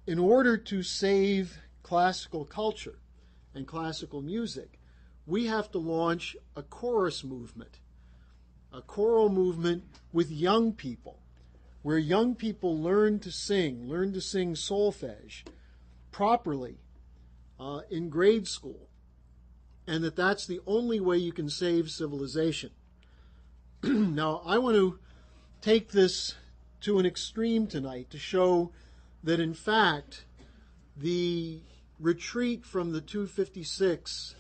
in order to save classical culture and classical music, we have to launch a chorus movement, a choral movement with young people, where young people learn to sing solfege properly in grade school, and that's the only way you can save civilization. Now, I want to take this to an extreme tonight to show that, in fact, the retreat from the 256,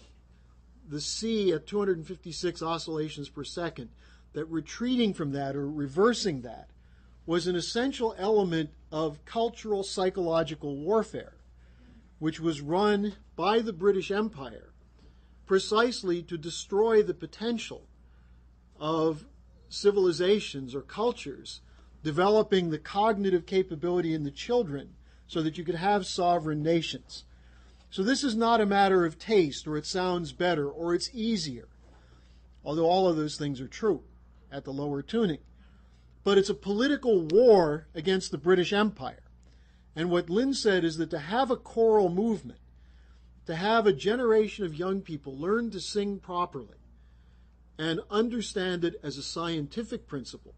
the C at 256 oscillations per second, that retreating from that or reversing that was an essential element of cultural psychological warfare, which was run by the British Empire precisely to destroy the potential of civilizations or cultures developing the cognitive capability in the children so that you could have sovereign nations. So this is not a matter of taste, or it sounds better, or it's easier, although all of those things are true at the lower tuning. But it's a political war against the British Empire. And what Lynn said is that to have a choral movement, to have a generation of young people learn to sing properly and understand it as a scientific principle,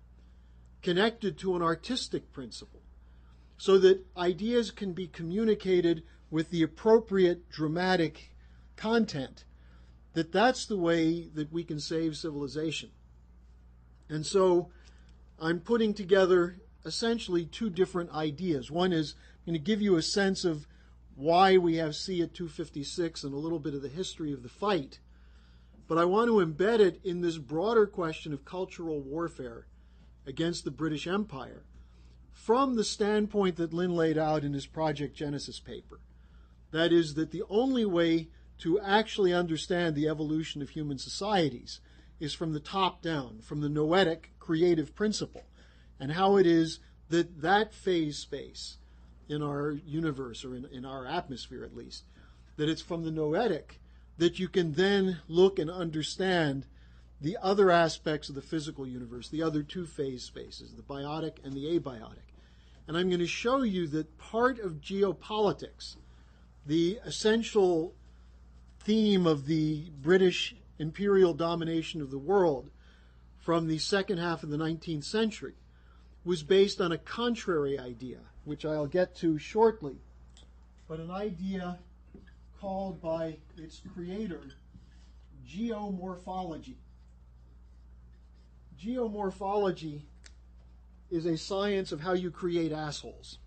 connected to an artistic principle, so that ideas can be communicated with the appropriate dramatic content, that's the way that we can save civilization. And so I'm putting together essentially two different ideas. One is I'm going to give you a sense of why we have C at 256 and a little bit of the history of the fight. But I want to embed it in this broader question of cultural warfare against the British Empire from the standpoint that Lynn laid out in his Project Genesis paper. That is, that the only way to actually understand the evolution of human societies is from the top down, from the noetic creative principle, and how it is that phase space in our universe, or in our atmosphere at least, that it's from the noetic that you can then look and understand the other aspects of the physical universe, the other two phase spaces, the biotic and the abiotic. And I'm going to show you that part of geopolitics, the essential theme of the British imperial domination of the world from the second half of the 19th century, was based on a contrary idea, which I'll get to shortly, but an idea called by its creator geomorphology. Geomorphology is a science of how you create assholes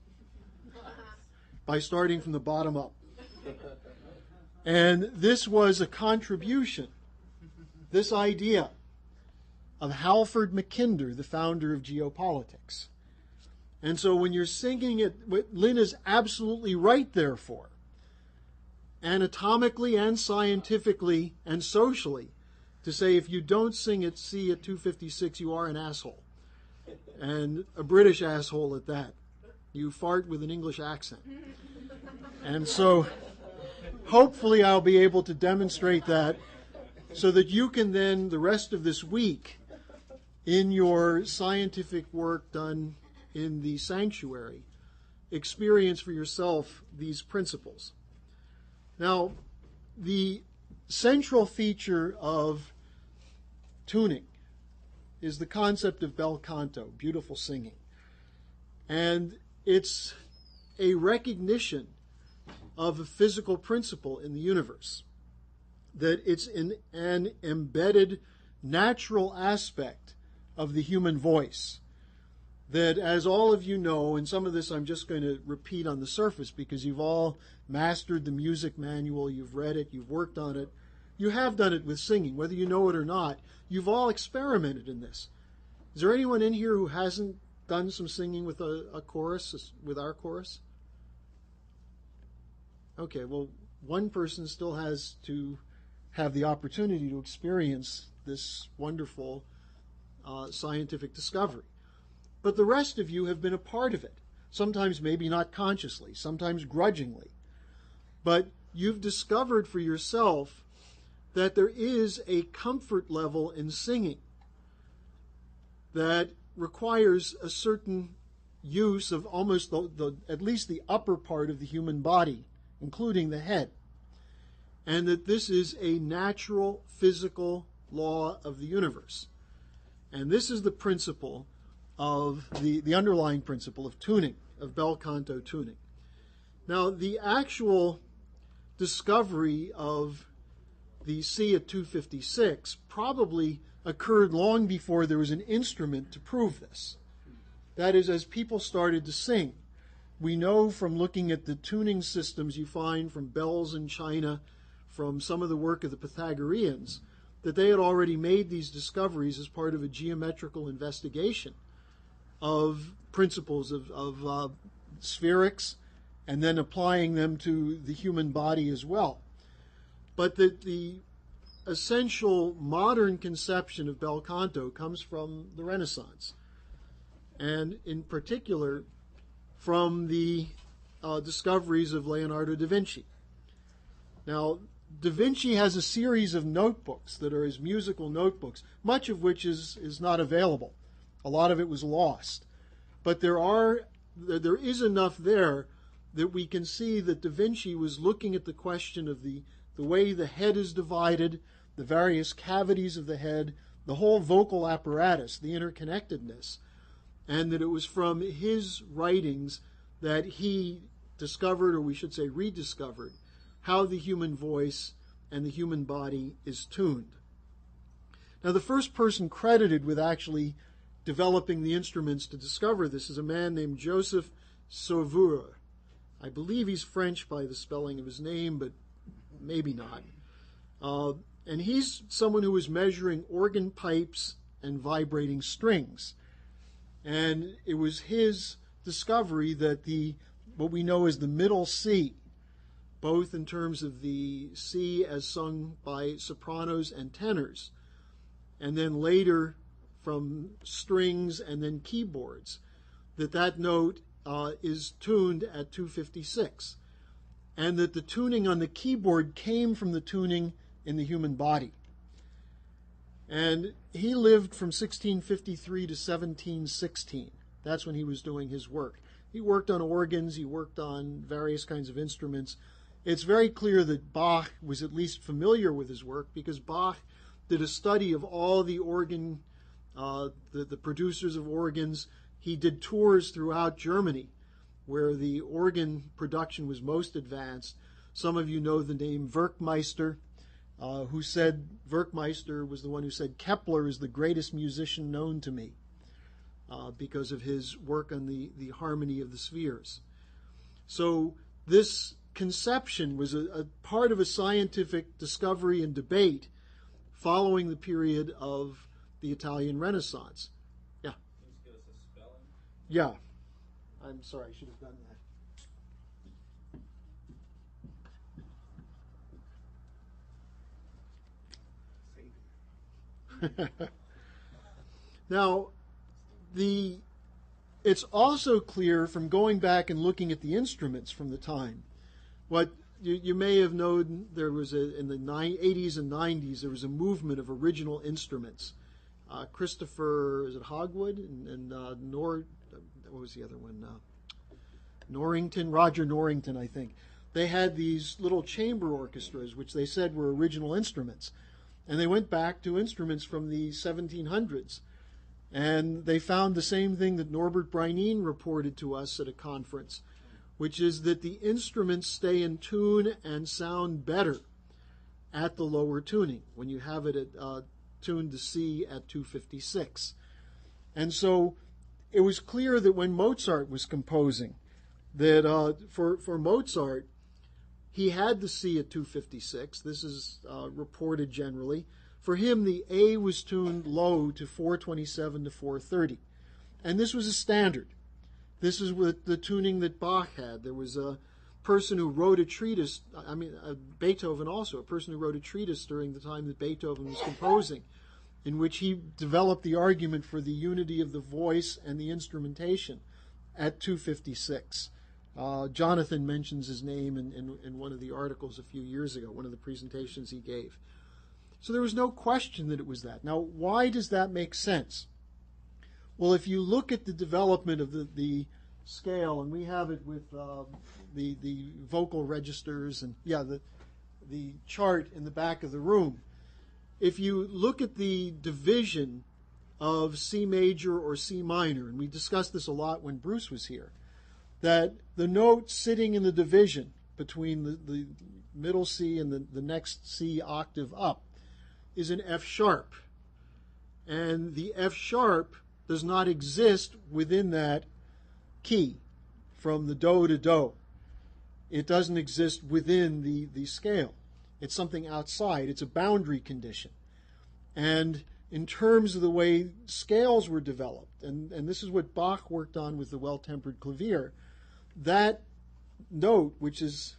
by starting from the bottom up. And this was a contribution, this idea, of Halford Mackinder, the founder of geopolitics. And so when you're singing it, what Lynn is absolutely right, therefore, anatomically and scientifically and socially, to say if you don't sing at C at 256, you are an asshole. And a British asshole at that. You fart with an English accent. And so hopefully I'll be able to demonstrate that so that you can then, the rest of this week, in your scientific work done in the sanctuary, experience for yourself these principles. Now, the central feature of tuning is the concept of bel canto, beautiful singing. And it's a recognition of a physical principle in the universe, that it's an embedded natural aspect of the human voice, that, as all of you know, and some of this I'm just going to repeat on the surface because you've all mastered the music manual, you've read it, you've worked on it, you have done it with singing, whether you know it or not, you've all experimented in this. Is there anyone in here who hasn't done some singing with a chorus, with our chorus? Okay, well, one person still has to have the opportunity to experience this wonderful scientific discovery. But the rest of you have been a part of it, sometimes maybe not consciously, sometimes grudgingly. But you've discovered for yourself that there is a comfort level in singing that requires a certain use of almost at least the upper part of the human body, including the head, and that this is a natural physical law of the universe. And this is the principle of the underlying principle of tuning, of bel canto tuning. Now, the actual discovery of the C at 256 probably occurred long before there was an instrument to prove this. That is, as people started to sing. We know from looking at the tuning systems you find from bells in China, from some of the work of the Pythagoreans, that they had already made these discoveries as part of a geometrical investigation of principles of spherics, and then applying them to the human body as well. But that the essential modern conception of bel canto comes from the Renaissance, and in particular from the discoveries of Leonardo da Vinci. Now, da Vinci has a series of notebooks that are his musical notebooks, much of which is not available. A lot of it was lost. But there is enough there that we can see that da Vinci was looking at the question of the way the head is divided, the various cavities of the head, the whole vocal apparatus, the interconnectedness, and that it was from his writings that he discovered, or we should say rediscovered, how the human voice and the human body is tuned. Now, the first person credited with actually developing the instruments to discover this is a man named Joseph Sauveur. I believe he's French by the spelling of his name, but maybe not. And he's someone who was measuring organ pipes and vibrating strings. And it was his discovery that what we know as the middle C, both in terms of the C as sung by sopranos and tenors, and then later from strings and then keyboards, that note is tuned at 256, and that the tuning on the keyboard came from the tuning in the human body. And he lived from 1653 to 1716. That's when he was doing his work. He worked on organs, he worked on various kinds of instruments. It's very clear that Bach was at least familiar with his work, because Bach did a study of all the organ, the producers of organs. He did tours throughout Germany where the organ production was most advanced. Some of you know the name Werkmeister, Werkmeister was the one who said, Kepler is the greatest musician known to me, because of his work on the harmony of the spheres. So this conception was a part of a scientific discovery and debate following the period of the Italian Renaissance. Yeah. Can you just give us a spelling? Yeah. I'm sorry, I should have done that. Now, it's also clear from going back and looking at the instruments from the time. What you may have known, there was in the 80s and 90s, there was a movement of original instruments. Christopher, is it Hogwood? And what was the other one? Roger Norrington, I think. They had these little chamber orchestras, which they said were original instruments. And they went back to instruments from the 1700s. And they found the same thing that Norbert Breinien reported to us at a conference, which is that the instruments stay in tune and sound better at the lower tuning, when you have it tuned to C at 256. And so it was clear that when Mozart was composing, that for Mozart, he had the C at 256. This is reported generally. For him, the A was tuned low to 427 to 430. And this was a standard. This is with the tuning that Bach had. There was a person who wrote a treatise, Beethoven also, a person who wrote a treatise during the time that Beethoven was composing, in which he developed the argument for the unity of the voice and the instrumentation at 256. Jonathan mentions his name in one of the articles a few years ago, one of the presentations he gave. So there was no question that it was that. Now, why does that make sense? Well, if you look at the development of the scale, and we have it with the vocal registers and the chart in the back of the room. If you look at the division of C major or C minor, and we discussed this a lot when Bruce was here, that the note sitting in the division between the middle C and the next C octave up is an F sharp. And the F sharp does not exist within that key from the do to do. It doesn't exist within the scale. It's something outside. It's a boundary condition. And in terms of the way scales were developed, and this is what Bach worked on with the well-tempered clavier, that note, which is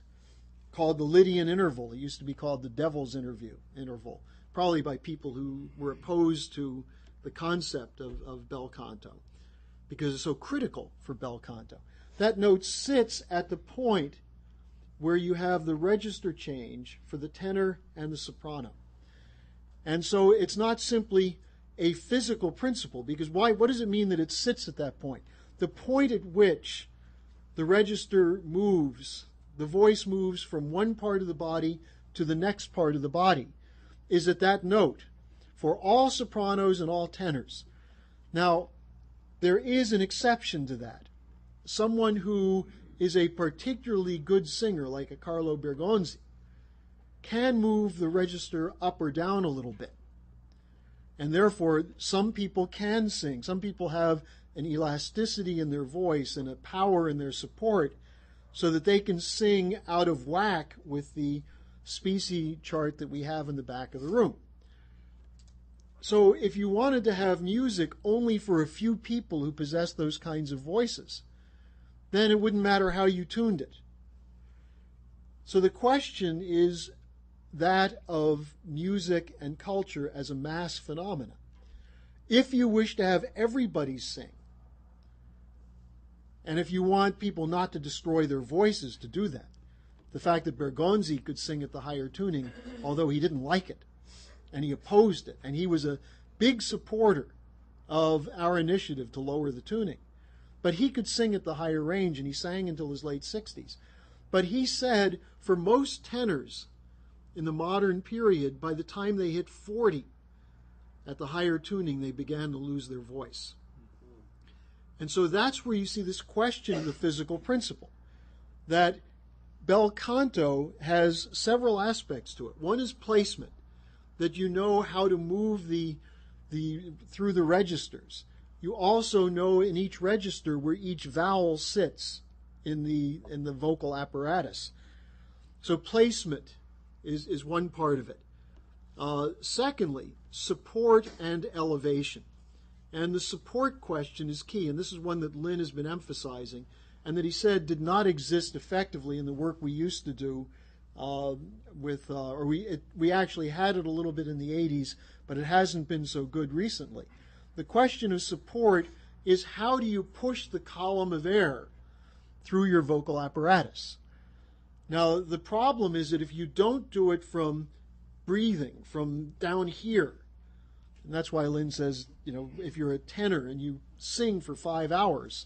called the Lydian interval, it used to be called the devil's interval, probably by people who were opposed to the concept of bel canto, because it's so critical for bel canto. That note sits at the point where you have the register change for the tenor and the soprano. And so it's not simply a physical principle, because what does it mean that it sits at that point? The point at which the register moves, the voice moves from one part of the body to the next part of the body, is at that note for all sopranos and all tenors. Now, there is an exception to that. Someone who is a particularly good singer, like a Carlo Bergonzi, can move the register up or down a little bit. And therefore, some people can sing. Some people have an elasticity in their voice and a power in their support so that they can sing out of whack with the specie chart that we have in the back of the room. So if you wanted to have music only for a few people who possess those kinds of voices, then it wouldn't matter how you tuned it. So the question is that of music and culture as a mass phenomenon. If you wish to have everybody sing, and if you want people not to destroy their voices to do that, the fact that Bergonzi could sing at the higher tuning, although he didn't like it, and he opposed it, and he was a big supporter of our initiative to lower the tuning. But he could sing at the higher range, and he sang until his late 60s. But he said for most tenors in the modern period, by the time they hit 40 at the higher tuning, they began to lose their voice. And so that's where you see this question of the physical principle, that bel canto has several aspects to it. One is placement, that you know how to move through the registers. You also know in each register where each vowel sits in the vocal apparatus. So placement is one part of it. Secondly, support and elevation. And the support question is key, and this is one that Lynn has been emphasizing, and that he said did not exist effectively in the work we used to do we actually had it a little bit in the 80s, but it hasn't been so good recently. The question of support is, how do you push the column of air through your vocal apparatus? Now, the problem is that if you don't do it from breathing, from down here, and that's why Lynn says, if you're a tenor and you sing for 5 hours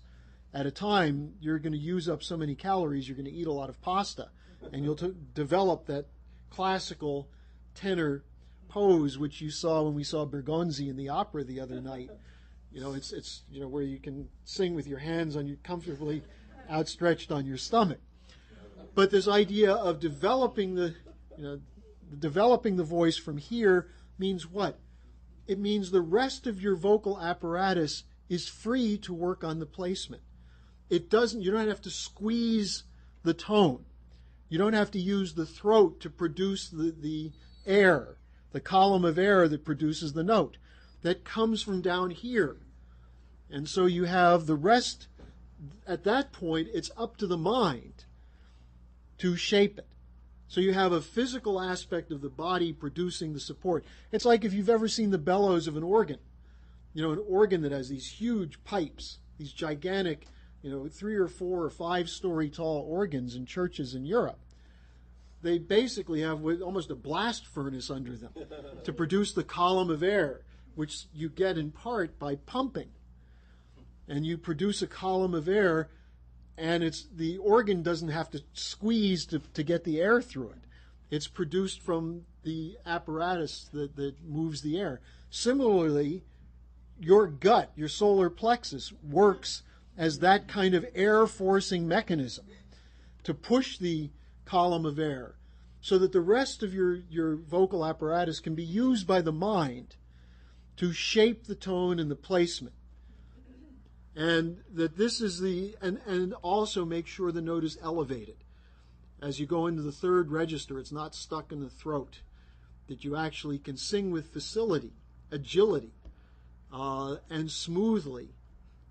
at a time, you're going to use up so many calories, you're going to eat a lot of pasta, and you'll develop that classical tenor pose, which you saw when we saw Bergonzi in the opera the other night. It's where you can sing with your hands comfortably outstretched on your stomach. But this idea of developing the voice from here means what? It means the rest of your vocal apparatus is free to work on the placement. You don't have to squeeze the tone. You don't have to use the throat to produce the air, the column of air that produces the note. That comes from down here. And so you have the rest, at that point, it's up to the mind to shape it. So you have a physical aspect of the body producing the support. It's like if you've ever seen the bellows of an organ. An organ that has these huge pipes, these gigantic 3 or 4 or 5 story tall organs in churches in Europe. They basically have almost a blast furnace under them to produce the column of air, which you get in part by pumping. and you produce a column of air, and the organ doesn't have to squeeze to get the air through it. It's produced from the apparatus that moves the air. Similarly, your gut, your solar plexus, works as that kind of air-forcing mechanism to push the column of air so that the rest of your vocal apparatus can be used by the mind to shape the tone and the placement. And that this is and also make sure the note is elevated. As you go into the third register, it's not stuck in the throat, that you actually can sing with facility, agility, and smoothly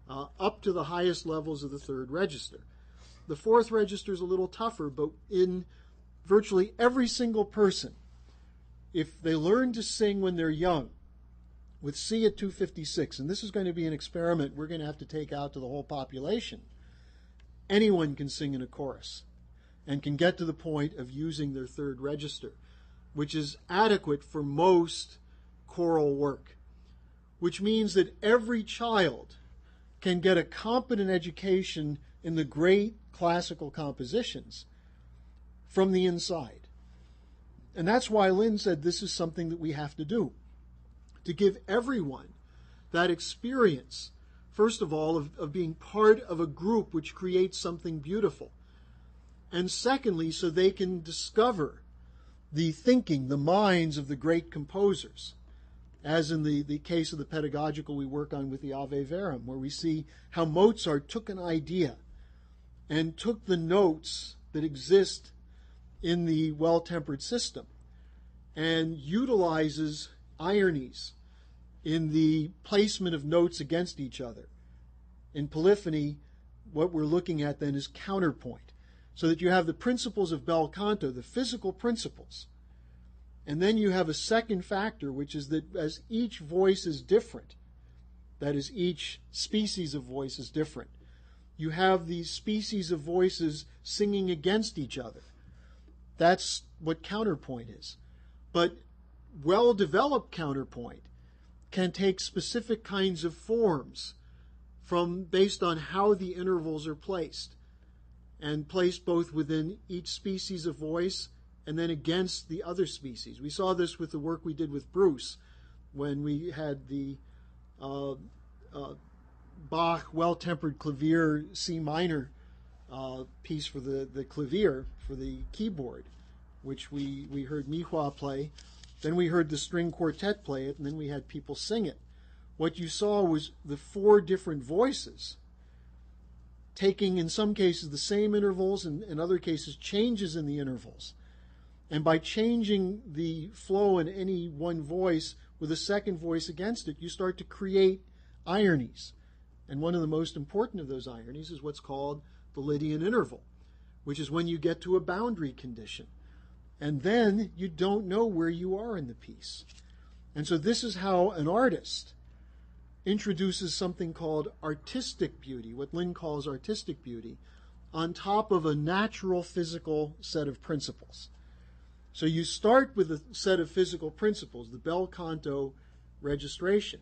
up to the highest levels of the third register. The fourth register is a little tougher, but in virtually every single person, if they learn to sing when they're young, with C at 256, and this is going to be an experiment we're going to have to take out to the whole population, anyone can sing in a chorus and can get to the point of using their third register, which is adequate for most choral work, which means that every child can get a competent education in the great classical compositions from the inside. And that's why Lynn said this is something that we have to do, to give everyone that experience, first of all, of being part of a group which creates something beautiful. And secondly, so they can discover the thinking, the minds of the great composers, as in the case of the pedagogical we work on with the Ave Verum, where we see how Mozart took an idea and took the notes that exist in the well-tempered system and utilizes ironies in the placement of notes against each other. In polyphony, what we're looking at then is counterpoint, so that you have the principles of bel canto, the physical principles, and then you have a second factor, which is that as each voice is different, that is, each species of voice is different, you have these species of voices singing against each other. That's what counterpoint is. But well-developed counterpoint can take specific kinds of forms based on how the intervals are placed, and placed both within each species of voice and then against the other species. We saw this with the work we did with Bruce when we had the Bach well-tempered clavier C minor piece for the clavier, for the keyboard, which we heard Mihua play. Then we heard the string quartet play it, and then we had people sing it. What you saw was the four different voices taking, in some cases, the same intervals, and in other cases, changes in the intervals. And by changing the flow in any one voice with a second voice against it, you start to create ironies. And one of the most important of those ironies is what's called the Lydian interval, which is when you get to a boundary condition. And then you don't know where you are in the piece. And so this is how an artist introduces something called artistic beauty, what Lynn calls artistic beauty, on top of a natural physical set of principles. So you start with a set of physical principles, the bel canto registration,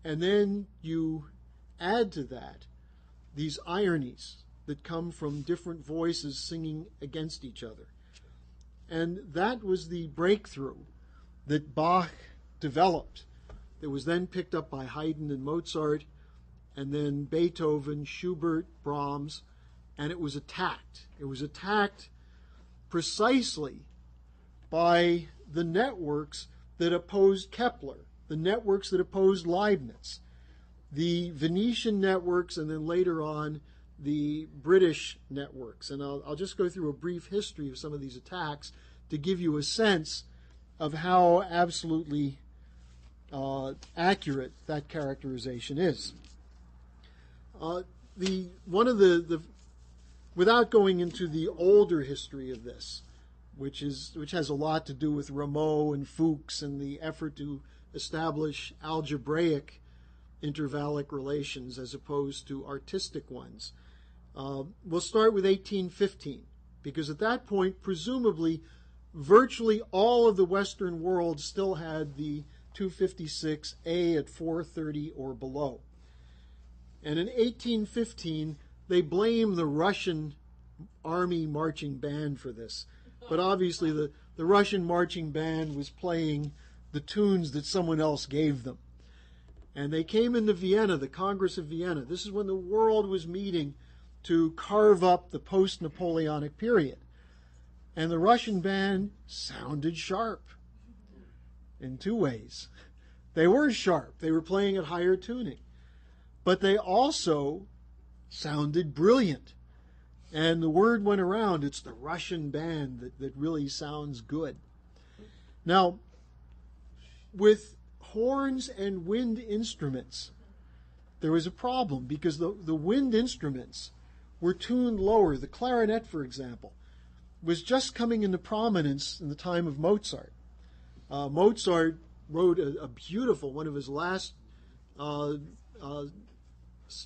and then you add to that these ironies that come from different voices singing against each other. And that was the breakthrough that Bach developed, that was then picked up by Haydn and Mozart, and then Beethoven, Schubert, Brahms, and it was attacked. It was attacked precisely by the networks that opposed Kepler, the networks that opposed Leibniz, the Venetian networks, and then later on the British networks. And I'll just go through a brief history of some of these attacks to give you a sense of how absolutely accurate that characterization is. Without going into the older history of this, which has a lot to do with Rameau and Fuchs and the effort to establish algebraic intervallic relations as opposed to artistic ones. We'll start with 1815, because at that point, presumably, virtually all of the Western world still had the 256A at 430 or below. And in 1815, they blame the Russian army marching band for this. But obviously the Russian marching band was playing the tunes that someone else gave them. And they came into Vienna, the Congress of Vienna. This is when the world was meeting to carve up the post-Napoleonic period. And the Russian band sounded sharp in two ways. They were sharp. They were playing at higher tuning. But they also sounded brilliant. And the word went around, it's the Russian band that really sounds good. Now, with horns and wind instruments, there was a problem because the wind instruments were tuned lower. The clarinet, for example, was just coming into prominence in the time of Mozart. Mozart wrote a beautiful, one of his last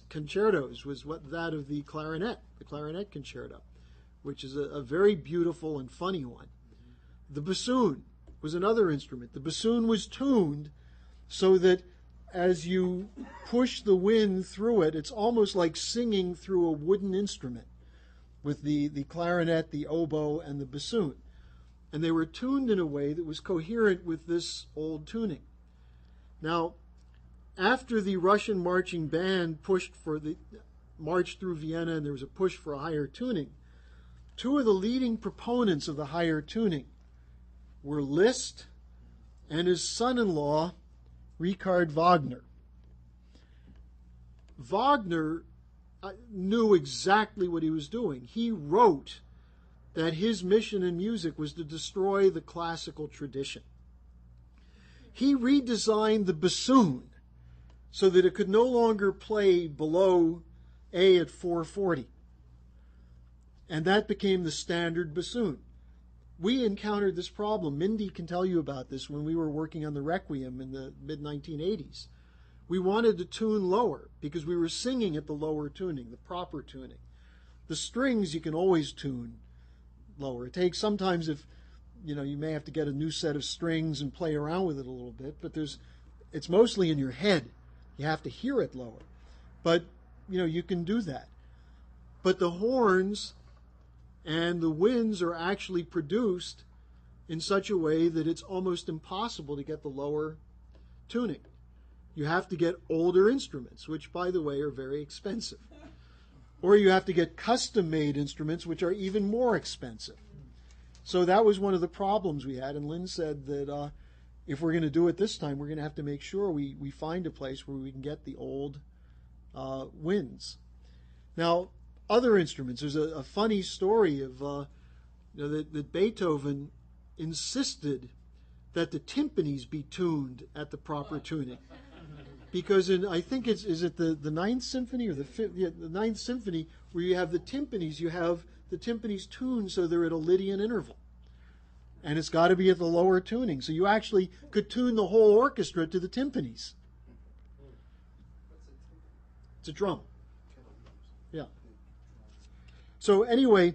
concertos was that of the clarinet concerto, which is a very beautiful and funny one. The bassoon was another instrument. The bassoon was tuned so that as you push the wind through it, it's almost like singing through a wooden instrument with the clarinet, the oboe, and the bassoon. And they were tuned in a way that was coherent with this old tuning. Now, after the Russian marching band marched through Vienna and there was a push for a higher tuning, two of the leading proponents of the higher tuning were Liszt and his son-in-law, Richard Wagner. Wagner knew exactly what he was doing. He wrote that his mission in music was to destroy the classical tradition. He redesigned the bassoon so that it could no longer play below A at 440. And that became the standard bassoon. We encountered this problem. Mindy can tell you about this when we were working on the Requiem in the mid-1980s. We wanted to tune lower because we were singing at the lower tuning, the proper tuning. The strings you can always tune lower. It takes sometimes if, you may have to get a new set of strings and play around with it a little bit, but it's mostly in your head. You have to hear it lower. But, you can do that. But the horns and the winds are actually produced in such a way that it's almost impossible to get the lower tuning. You have to get older instruments, which, by the way, are very expensive. Or you have to get custom-made instruments, which are even more expensive. So that was one of the problems we had. And Lynn said that if we're going to do it this time, we're going to have to make sure we find a place where we can get the old winds. Now, other instruments. There's a funny story of that Beethoven insisted that the timpanis be tuned at the proper tuning. Because I think is it the Ninth Symphony or the Ninth Symphony, where you have the timpanis, you have the timpanis tuned so they're at a Lydian interval. And it's got to be at the lower tuning. So you actually could tune the whole orchestra to the timpanis. It's a drum. Yeah. So anyway,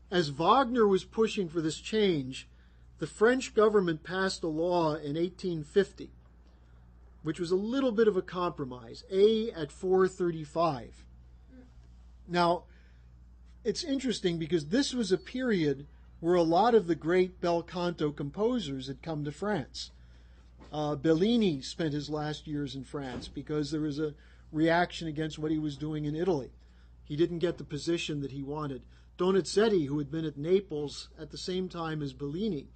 as Wagner was pushing for this change, the French government passed a law in 1850, which was a little bit of a compromise, A at 435. Now, it's interesting because this was a period where a lot of the great bel canto composers had come to France. Bellini spent his last years in France because there was a reaction against what he was doing in Italy. He didn't get the position that he wanted. Donizetti, who had been at Naples at the same time as Bellini,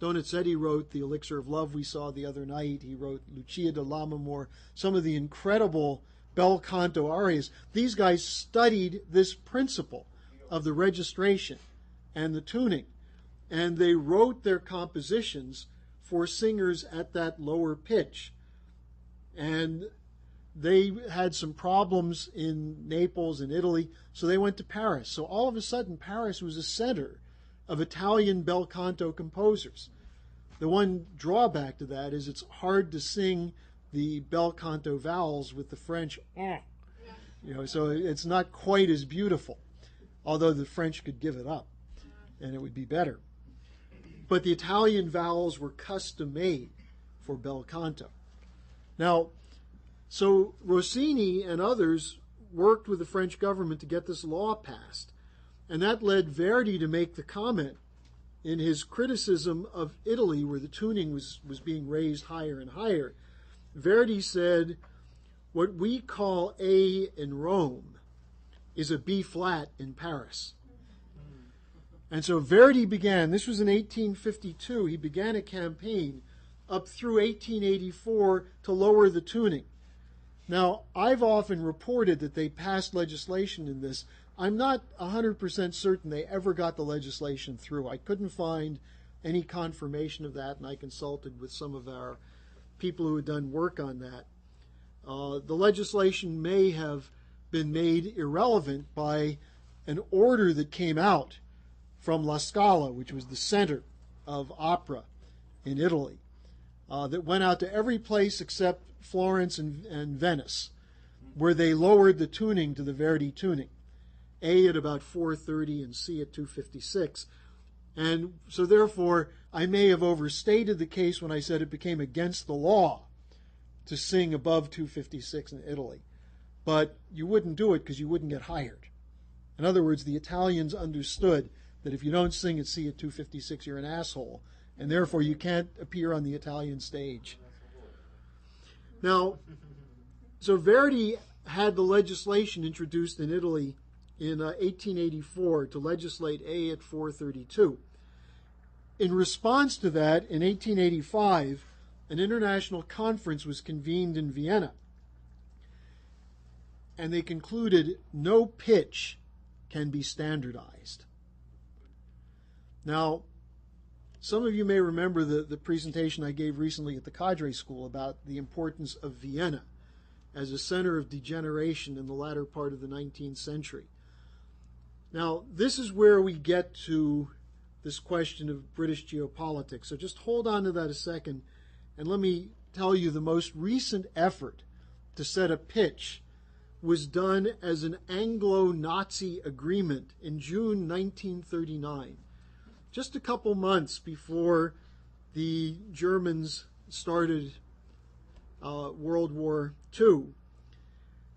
Donizetti wrote The Elixir of Love we saw the other night. He wrote Lucia di Lammermoor, some of the incredible bel canto arias. These guys studied this principle of the registration and the tuning, and they wrote their compositions for singers at that lower pitch. And they had some problems in Naples and Italy, so they went to Paris. So all of a sudden, Paris was a center of Italian bel canto composers. The one drawback to that is it's hard to sing the bel canto vowels with the French, so it's not quite as beautiful, although the French could give it up, and it would be better. But the Italian vowels were custom made for bel canto. Now, so Rossini and others worked with the French government to get this law passed. And that led Verdi to make the comment in his criticism of Italy, where the tuning was being raised higher and higher. Verdi said, what we call A in Rome is a B flat in Paris. And so Verdi began, this was in 1852, he began a campaign up through 1884 to lower the tuning. Now, I've often reported that they passed legislation in this. I'm not 100% certain they ever got the legislation through. I couldn't find any confirmation of that, and I consulted with some of our people who had done work on that. The legislation may have been made irrelevant by an order that came out from La Scala, which was the center of opera in Italy, that went out to every place except Florence and Venice, where they lowered the tuning to the Verdi tuning, A at about 430 and C at 256. And so therefore, I may have overstated the case when I said it became against the law to sing above 256 in Italy. But you wouldn't do it because you wouldn't get hired. In other words, the Italians understood that if you don't sing at C at 256, you're an asshole, and therefore you can't appear on the Italian stage. Now, so Verdi had the legislation introduced in Italy in 1884 to legislate A at 432. In response to that, in 1885, an international conference was convened in Vienna, and they concluded no pitch can be standardized. Now, some of you may remember the presentation I gave recently at the Cadre School about the importance of Vienna as a center of degeneration in the latter part of the 19th century. Now, this is where we get to this question of British geopolitics. So just hold on to that a second, and let me tell you the most recent effort to set a pitch was done as an Anglo-Nazi agreement in June 1939, just a couple months before the Germans started World War II.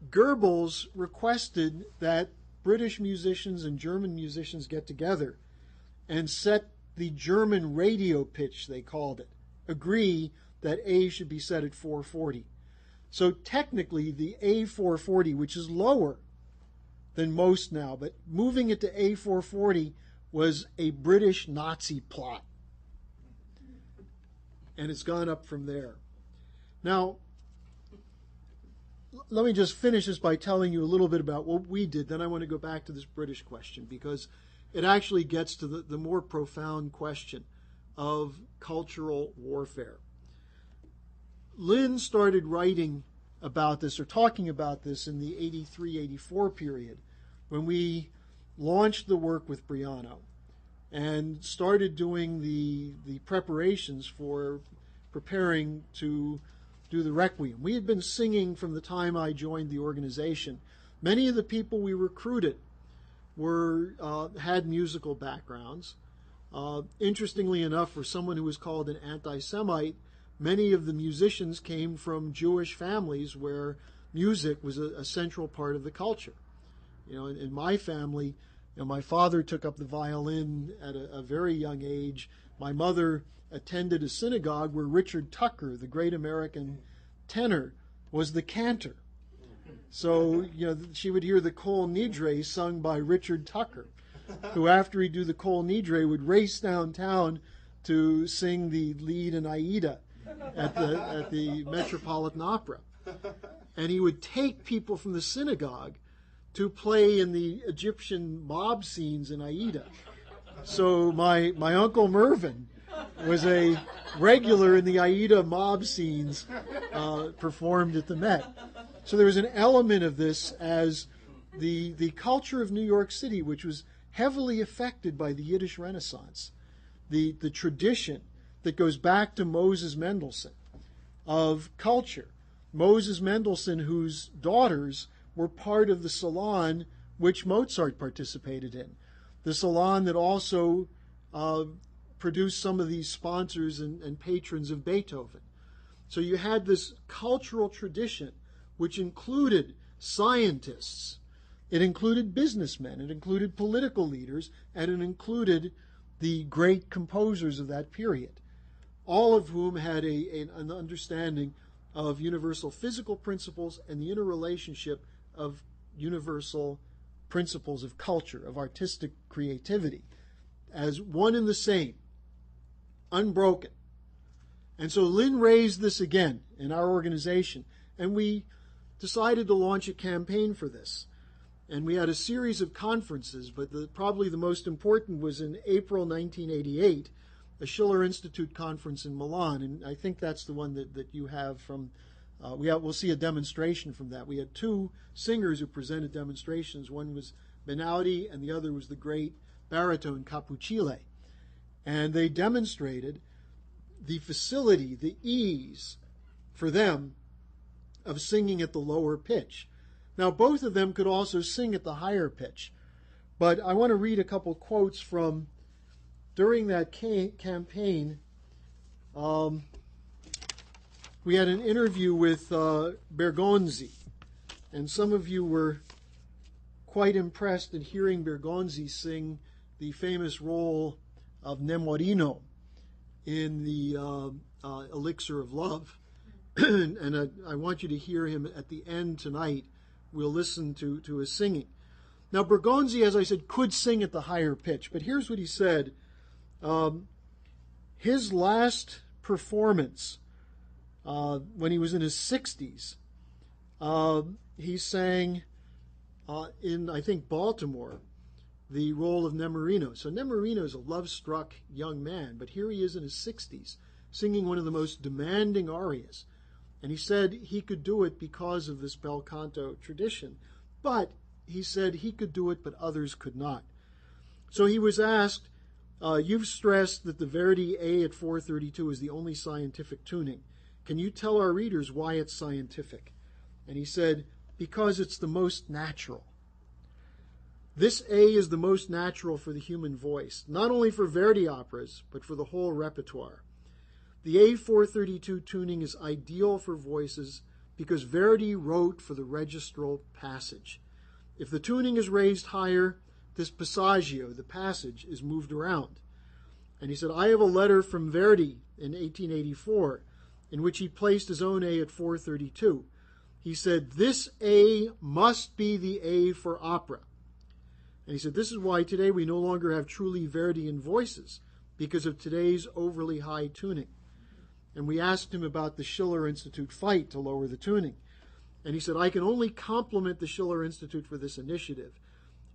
Goebbels requested that British musicians and German musicians get together and set the German radio pitch, they called it, agree that A should be set at 440. So technically the A440, which is lower than most now, but moving it to A440 was a British Nazi plot. And it's gone up from there. Now, let me just finish this by telling you a little bit about what we did. Then I want to go back to this British question, because it actually gets to the more profound question of cultural warfare. Lynn started writing about this or talking about this in the 83-84 period when we launched the work with Briano and started doing the preparations for preparing to do the Requiem. We had been singing from the time I joined the organization. Many of the people we recruited had musical backgrounds. Interestingly enough, for someone who was called an anti-Semite, many of the musicians came from Jewish families where music was a central part of the culture. You know, in my family, you know, my father took up the violin at a very young age. My mother attended a synagogue where Richard Tucker, the great American tenor, was the cantor. So, you know, she would hear the Kol Nidre sung by Richard Tucker, who after he'd do the Kol Nidre would race downtown to sing the lead in Aida at the Metropolitan Opera. And he would take people from the synagogue to play in the Egyptian mob scenes in Aida. So my Uncle Mervyn was a regular in the Aida mob scenes performed at the Met. So there was an element of this as the culture of New York City, which was heavily affected by the Yiddish Renaissance, the tradition that goes back to Moses Mendelssohn of culture. Moses Mendelssohn, whose daughters were part of the salon which Mozart participated in, the salon that also produced some of these sponsors and patrons of Beethoven. So you had this cultural tradition which included scientists. It included businessmen. It included political leaders. And it included the great composers of that period, all of whom had an understanding of universal physical principles and the interrelationship of universal principles of culture, of artistic creativity, as one and the same, unbroken. And so Lynn raised this again in our organization, and we decided to launch a campaign for this. And we had a series of conferences, but probably the most important was in April 1988, a Schiller Institute conference in Milan, and I think that's the one that you have from, we'll see a demonstration from that. We had two singers who presented demonstrations. One was Benaudi, and the other was the great baritone Capuccile. And they demonstrated the facility, the ease for them of singing at the lower pitch. Now, both of them could also sing at the higher pitch, but I want to read a couple quotes from during that campaign. We had an interview with Bergonzi, and some of you were quite impressed in hearing Bergonzi sing the famous role of Nemorino in the Elixir of Love. And I want you to hear him at the end tonight. We'll listen to his singing. Now, Bergonzi, as I said, could sing at the higher pitch, but here's what he said. His last performance, when he was in his 60s, he sang in, I think, Baltimore, the role of Nemorino. So Nemorino is a love-struck young man, but here he is in his 60s, singing one of the most demanding arias. And he said he could do it because of this bel canto tradition. But he said he could do it, but others could not. So he was asked, you've stressed that the Verdi A at 432 is the only scientific tuning. Can you tell our readers why it's scientific? And he said, because it's the most natural. This A is the most natural for the human voice, not only for Verdi operas, but for the whole repertoire. The A432 tuning is ideal for voices because Verdi wrote for the registral passage. If the tuning is raised higher, this passaggio, the passage, is moved around. And he said, I have a letter from Verdi in 1884 in which he placed his own A at 432. He said, this A must be the A for opera. And he said, this is why today we no longer have truly Verdian voices, because of today's overly high tuning. And we asked him about the Schiller Institute fight to lower the tuning. And he said, I can only compliment the Schiller Institute for this initiative,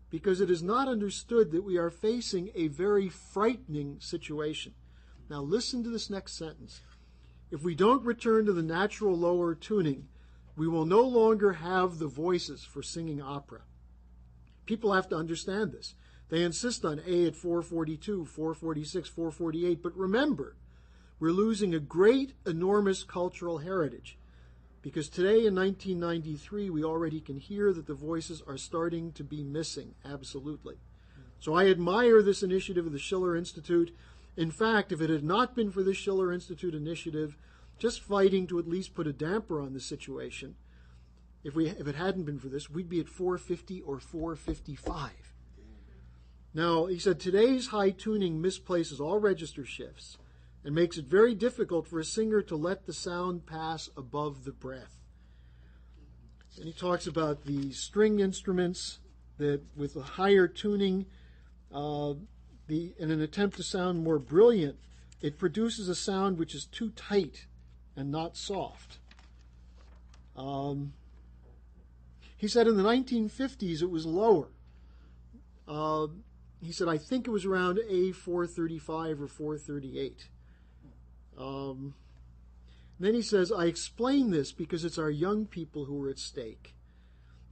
because it is not understood that we are facing a very frightening situation. Now listen to this next sentence. If we don't return to the natural lower tuning, we will no longer have the voices for singing opera. People have to understand this. They insist on A at 442, 446, 448, but remember, we're losing a great, enormous cultural heritage, because today in 1993, we already can hear that the voices are starting to be missing, absolutely. So I admire this initiative of the Schiller Institute. In fact, if it had not been for this Schiller Institute initiative, just fighting to at least put a damper on the situation, if it hadn't been for this, we'd be at 450 or 455. Now, he said, today's high tuning misplaces all register shifts and makes it very difficult for a singer to let the sound pass above the breath. And he talks about the string instruments that with a higher tuning, in an attempt to sound more brilliant, it produces a sound which is too tight and not soft. He said in the 1950s it was lower. He said, I think it was around A435 or 438. Then he says, I explain this because it's our young people who are at stake.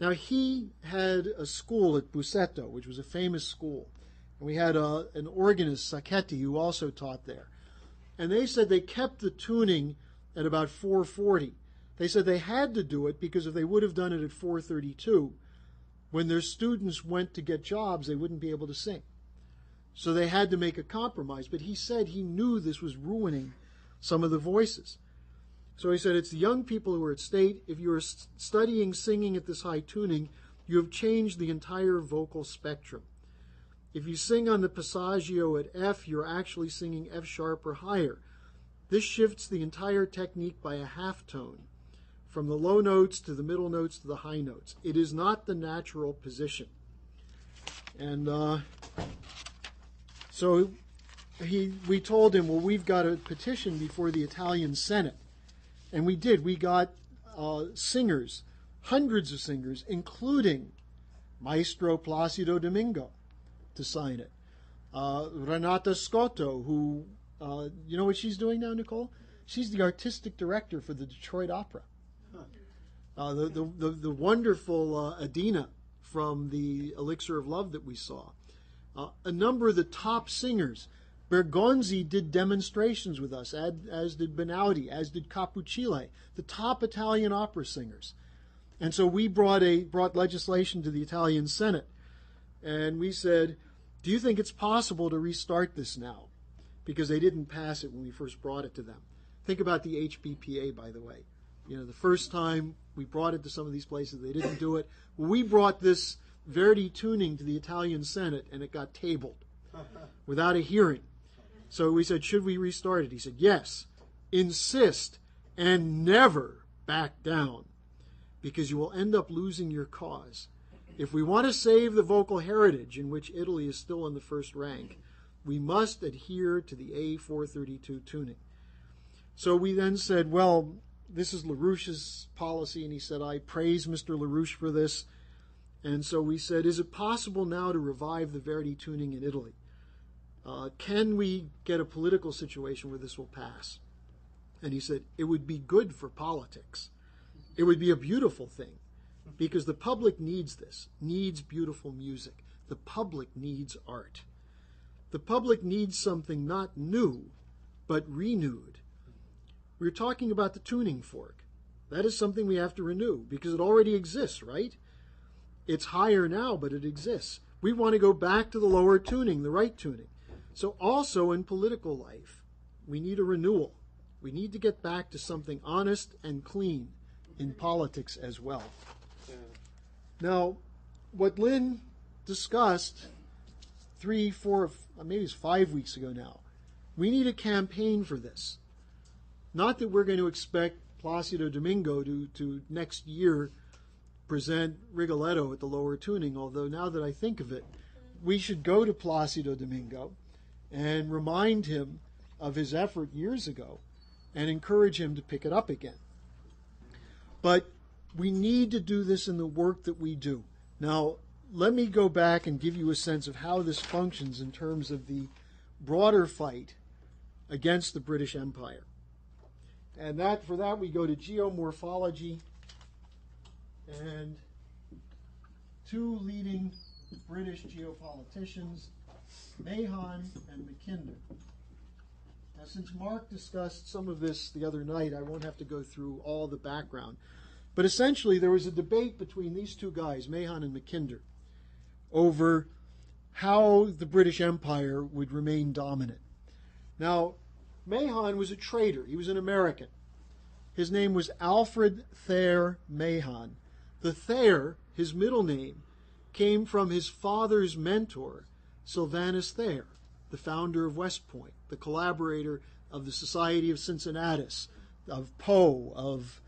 Now, he had a school at Busseto, which was a famous school. And we had an organist, Sacchetti, who also taught there. And they said they kept the tuning at about 440. They said they had to do it because if they would have done it at 432, when their students went to get jobs, they wouldn't be able to sing. So they had to make a compromise. But he said he knew this was ruining some of the voices. So he said, it's the young people who are at stake. If you are studying singing at this high tuning, you have changed the entire vocal spectrum. If you sing on the passaggio at F, you're actually singing F sharp or higher. This shifts the entire technique by a half tone, from the low notes to the middle notes to the high notes. It is not the natural position. And so we told him, well, we've got a petition before the Italian Senate. And we did. We got singers, hundreds of singers, including Maestro Placido Domingo, to sign it. Renata Scotto, who, you know what she's doing now, Nicole? She's the artistic director for the Detroit Opera. The wonderful Adina from the Elixir of Love that we saw. A number of the top singers. Bergonzi did demonstrations with us, as did Benaudi, as did Capuccile, the top Italian opera singers. And so we brought legislation to the Italian Senate, and we said, do you think it's possible to restart this now? Because they didn't pass it when we first brought it to them. Think about the HBPA, by the way. You know, the first time we brought it to some of these places, they didn't do it. We brought this Verdi tuning to the Italian Senate, and it got tabled without a hearing. So we said, should we restart it? He said, yes, insist and never back down, because you will end up losing your cause. If we want to save the vocal heritage, in which Italy is still in the first rank, we must adhere to the A432 tuning. So we then said, well, this is LaRouche's policy, and he said, I praise Mr. LaRouche for this. And so we said, is it possible now to revive the Verdi tuning in Italy? Can we get a political situation where this will pass? And he said, it would be good for politics. It would be a beautiful thing, because the public needs this, needs beautiful music. The public needs art. The public needs something not new, but renewed. We're talking about the tuning fork. That is something we have to renew, because it already exists, right? It's higher now, but it exists. We want to go back to the lower tuning, the right tuning. So also in political life, we need a renewal. We need to get back to something honest and clean in politics as well. Yeah. Now, what Lynn discussed 3, 4, maybe it's 5 weeks ago now, we need a campaign for this. Not that we're going to expect Placido Domingo to next year present Rigoletto at the lower tuning, although now that I think of it, we should go to Placido Domingo and remind him of his effort years ago and encourage him to pick it up again. But we need to do this in the work that we do. Now, let me go back and give you a sense of how this functions in terms of the broader fight against the British Empire. And for that we go to geomorphology, and two leading British geopoliticians, Mahon and Mackinder. Now, since Mark discussed some of this the other night, I won't have to go through all the background. But essentially, there was a debate between these two guys, Mahon and Mackinder, over how the British Empire would remain dominant. Now, Mahon was a trader. He was an American. His name was Alfred Thayer Mahon. The Thayer, his middle name, came from his father's mentor, Sylvanus Thayer, the founder of West Point, the collaborator of the Society of Cincinnatus, of Poe, of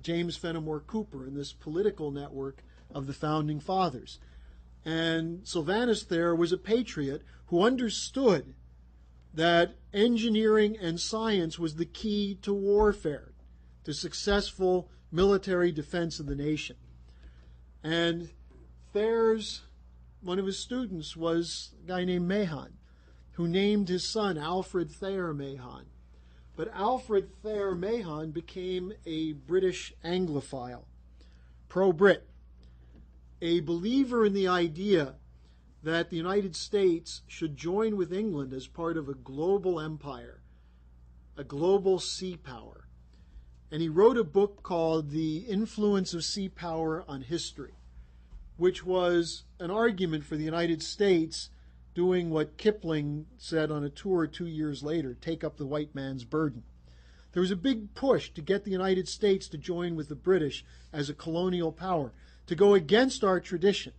James Fenimore Cooper, and this political network of the founding fathers. And Sylvanus Thayer was a patriot who understood that engineering and science was the key to warfare, to successful military defense of the nation. And Thayer's, one of his students was a guy named Mahon, who named his son Alfred Thayer Mahon. But Alfred Thayer Mahon became a British Anglophile, pro-Brit, a believer in the idea that the United States should join with England as part of a global empire, a global sea power. And he wrote a book called The Influence of Sea Power on History, which was an argument for the United States doing what Kipling said on a tour 2 years later, take up the white man's burden. There was a big push to get the United States to join with the British as a colonial power, to go against our tradition.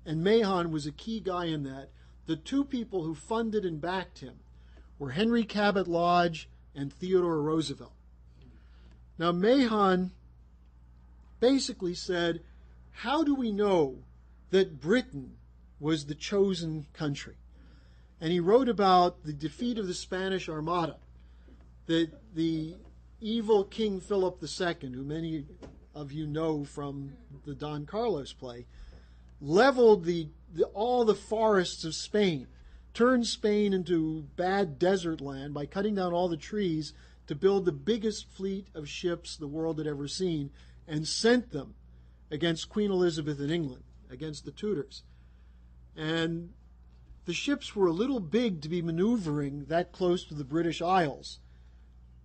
And Mahon was a key guy in that. The two people who funded and backed him were Henry Cabot Lodge and Theodore Roosevelt. Now, Mahon basically said, how do we know that Britain was the chosen country? And he wrote about the defeat of the Spanish Armada, that the evil King Philip II, who many of you know from the Don Carlos play, leveled all the forests of Spain, turned Spain into bad desert land by cutting down all the trees to build the biggest fleet of ships the world had ever seen, and sent them against Queen Elizabeth in England, against the Tudors. And the ships were a little big to be maneuvering that close to the British Isles.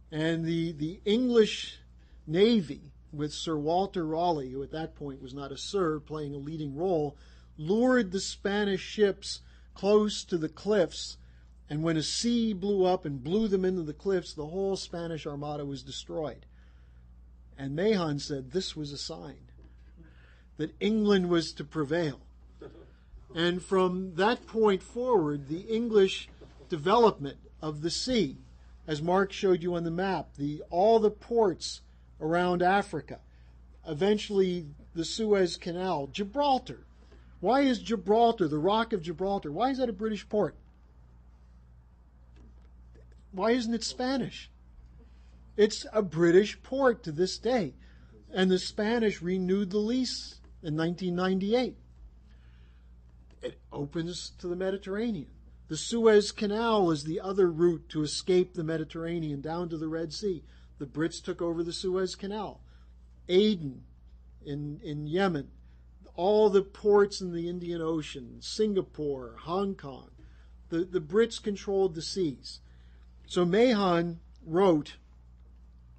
And the English Navy, with Sir Walter Raleigh, who at that point was not a sir, playing a leading role, lured the Spanish ships close to the cliffs. And when a sea blew up and blew them into the cliffs, the whole Spanish Armada was destroyed. And Mahon said this was a sign that England was to prevail. And from that point forward, the English development of the sea, as Mark showed you on the map, all the ports around Africa, eventually the Suez Canal, Gibraltar. Why is Gibraltar, the Rock of Gibraltar, why is that a British port? Why isn't it Spanish? It's a British port to this day. And the Spanish renewed the lease in 1998. It opens to the Mediterranean. The Suez Canal is the other route to escape the Mediterranean down to the Red Sea. The Brits took over the Suez Canal. Aden in Yemen, all the ports in the Indian Ocean, Singapore, Hong Kong. The Brits controlled the seas. So Mahon wrote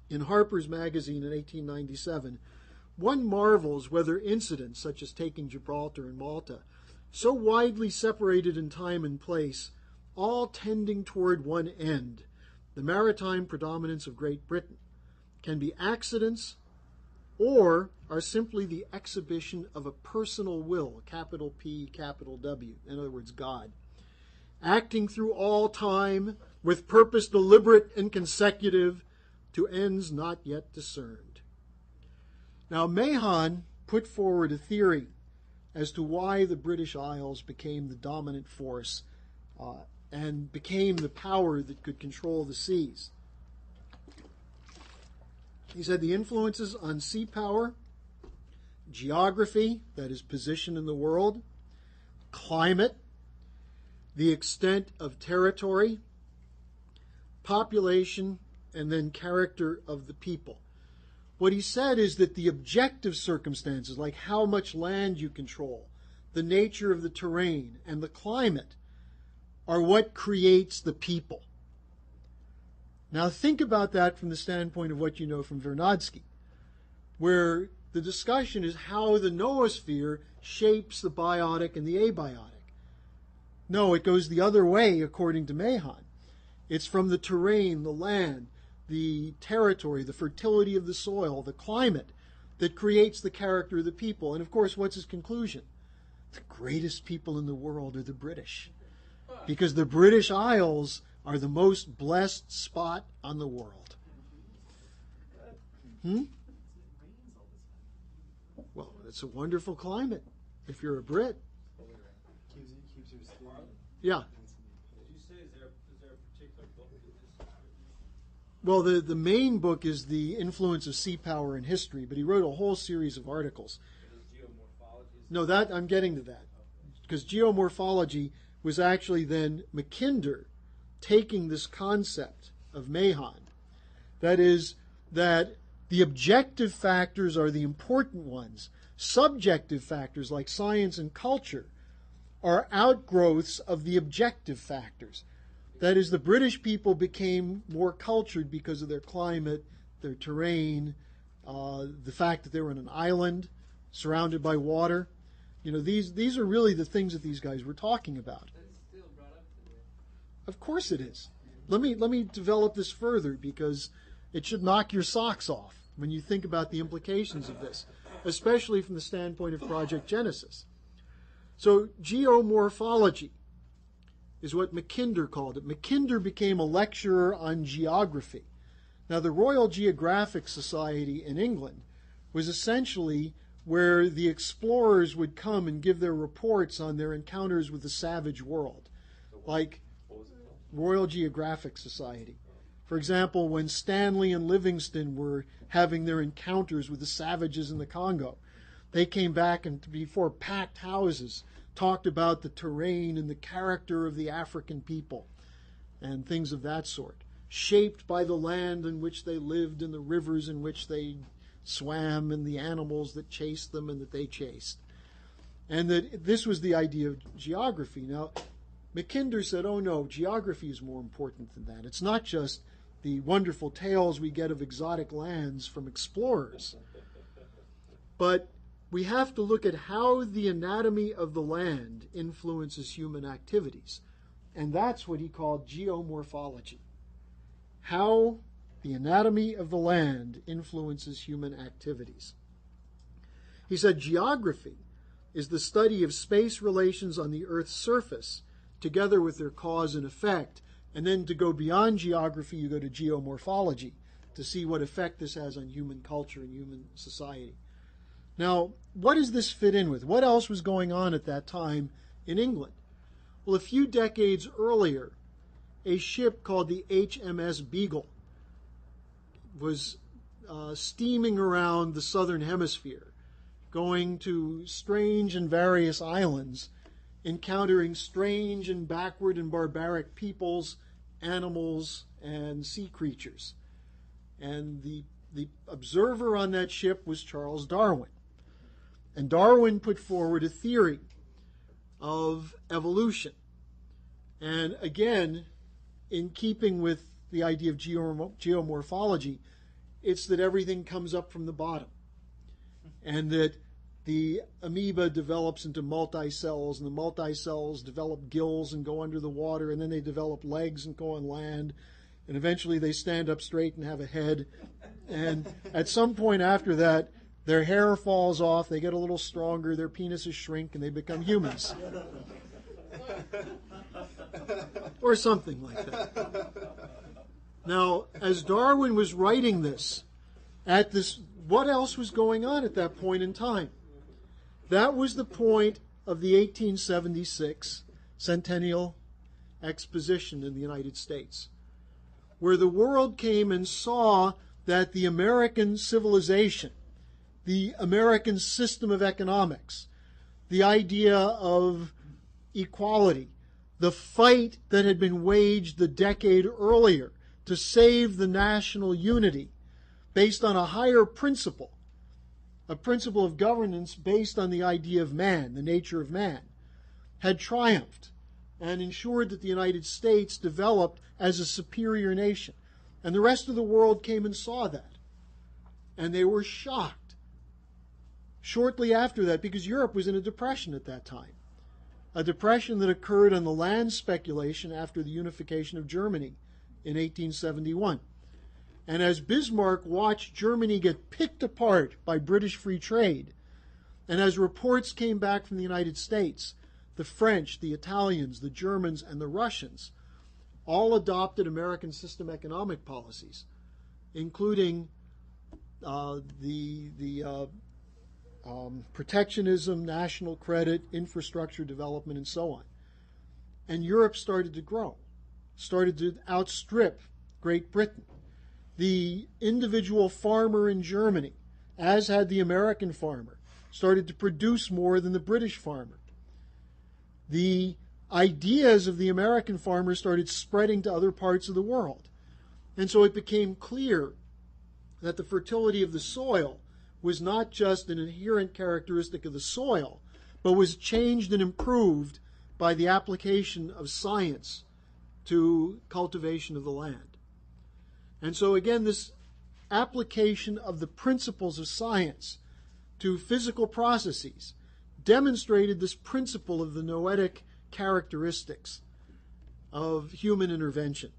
in Harper's Magazine in 1897, one marvels whether incidents such as taking Gibraltar and Malta, so widely separated in time and place, all tending toward one end, the maritime predominance of Great Britain, can be accidents or are simply the exhibition of a personal will, capital P, capital W, in other words, God, acting through all time with purpose deliberate and consecutive to ends not yet discerned. Now, Mahon put forward a theory as to why the British Isles became the dominant force and became the power that could control the seas. He said the influences on sea power, geography, that is position in the world, climate, the extent of territory, population, and then character of the people. What he said is that the objective circumstances, like how much land you control, the nature of the terrain, and the climate, are what creates the people. Now think about that from the standpoint of what you know from Vernadsky, where the discussion is how the noosphere shapes the biotic and the abiotic. No, it goes the other way according to Mahon. It's from the terrain, the land, the territory, the fertility of the soil, the climate that creates the character of the people. And of course, what's his conclusion? The greatest people in the world are the British, because the British Isles are the most blessed spot on the world. Well, it's a wonderful climate if you're a Brit. Yeah. Well, the main book is The Influence of Sea Power in History, but he wrote a whole series of articles. No, that I'm getting to that. Because geomorphology was actually then Mackinder taking this concept of Mahon. That is, that the objective factors are the important ones. Subjective factors like science and culture are outgrowths of the objective factors. That is, the British people became more cultured because of their climate, their terrain, the fact that they were on an island surrounded by water. You know, these are really the things that these guys were talking about. That's still brought up today. Of course it is. Let me develop this further, because It should knock your socks off when you think about the implications of this, especially from the standpoint of Project Genesis. So geomorphology is what Mackinder called it. Mackinder became a lecturer on geography. Now, the Royal Geographic Society in England was essentially where the explorers would come and give their reports on their encounters with the savage world, like Royal Geographic Society. For example, when Stanley and Livingstone were having their encounters with the savages in the Congo, they came back and before packed houses talked about the terrain and the character of the African people and things of that sort, shaped by the land in which they lived and the rivers in which they swam and the animals that chased them and that they chased. And that this was the idea of geography. Now, Mackinder said, oh no, geography is more important than that. It's not just the wonderful tales we get of exotic lands from explorers, but we have to look at how the anatomy of the land influences human activities. And that's what he called geomorphology. How the anatomy of the land influences human activities. He said geography is the study of space relations on the Earth's surface, together with their cause and effect. And then to go beyond geography, you go to geomorphology to see what effect this has on human culture and human society. Now, what does this fit in with? What else was going on at that time in England? Well, a few decades earlier, a ship called the HMS Beagle was steaming around the southern hemisphere, going to strange and various islands, encountering strange and backward and barbaric peoples, animals, and sea creatures. And the observer on that ship was Charles Darwin. And Darwin put forward a theory of evolution. And again, in keeping with the idea of geomorphology, it's that everything comes up from the bottom. And that the amoeba develops into multicells, and the multicells develop gills and go under the water, and then they develop legs and go on land, and eventually they stand up straight and have a head. And at some point after that, their hair falls off, they get a little stronger, their penises shrink, and they become humans. Or something like that. Now, as Darwin was writing this, what else was going on at that point in time? That was the point of the 1876 Centennial Exposition in the United States, where the world came and saw that the American civilization, the American system of economics, the idea of equality, the fight that had been waged the decade earlier to save the national unity based on a higher principle, a principle of governance based on the idea of man, the nature of man, had triumphed and ensured that the United States developed as a superior nation. And the rest of the world came and saw that. And they were shocked shortly after that, because Europe was in a depression at that time, a depression that occurred on the land speculation after the unification of Germany in 1871. And as Bismarck watched Germany get picked apart by British free trade, and as reports came back from the United States, the French, the Italians, the Germans, and the Russians all adopted American system economic policies, including protectionism, national credit, infrastructure development, and so on. And Europe started to grow, started to outstrip Great Britain. The individual farmer in Germany, as had the American farmer, started to produce more than the British farmer. The ideas of the American farmer started spreading to other parts of the world. And so it became clear that the fertility of the soil was not just an inherent characteristic of the soil, but was changed and improved by the application of science to cultivation of the land. And so again, this application of the principles of science to physical processes demonstrated this principle of the noetic characteristics of human intervention.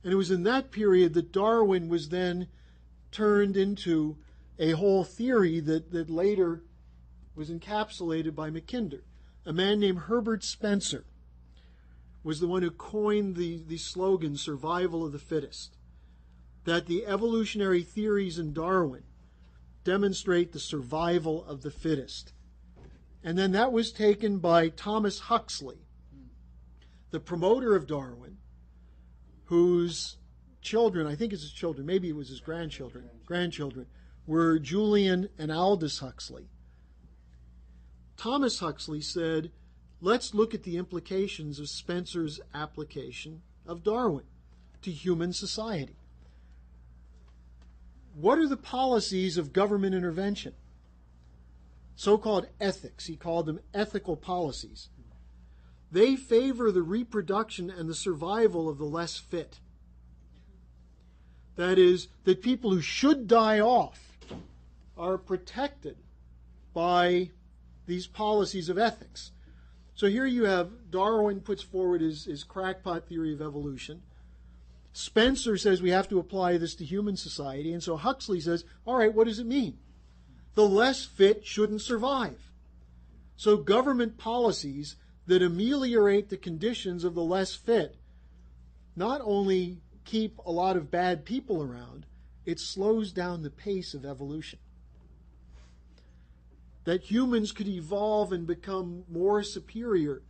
And it was in that period that Darwin was then turned into a whole theory that later was encapsulated by Mackinder. A man named Herbert Spencer was the one who coined the slogan, survival of the fittest, that the evolutionary theories in Darwin demonstrate the survival of the fittest. And then that was taken by Thomas Huxley, the promoter of Darwin, whose children, I think it's his children, maybe it was his grandchildren, were Julian and Aldous Huxley. Thomas Huxley said, let's look at the implications of Spencer's application of Darwin to human society. What are the policies of government intervention? So-called ethics. He called them ethical policies. They favor the reproduction and the survival of the less fit. That is, that people who should die off are protected by these policies of ethics. So here you have Darwin puts forward his crackpot theory of evolution. Spencer says we have to apply this to human society. And so Huxley says, all right, what does it mean? The less fit shouldn't survive. So government policies that ameliorate the conditions of the less fit not only keep a lot of bad people around, it slows down the pace of evolution. That humans could evolve and become more superior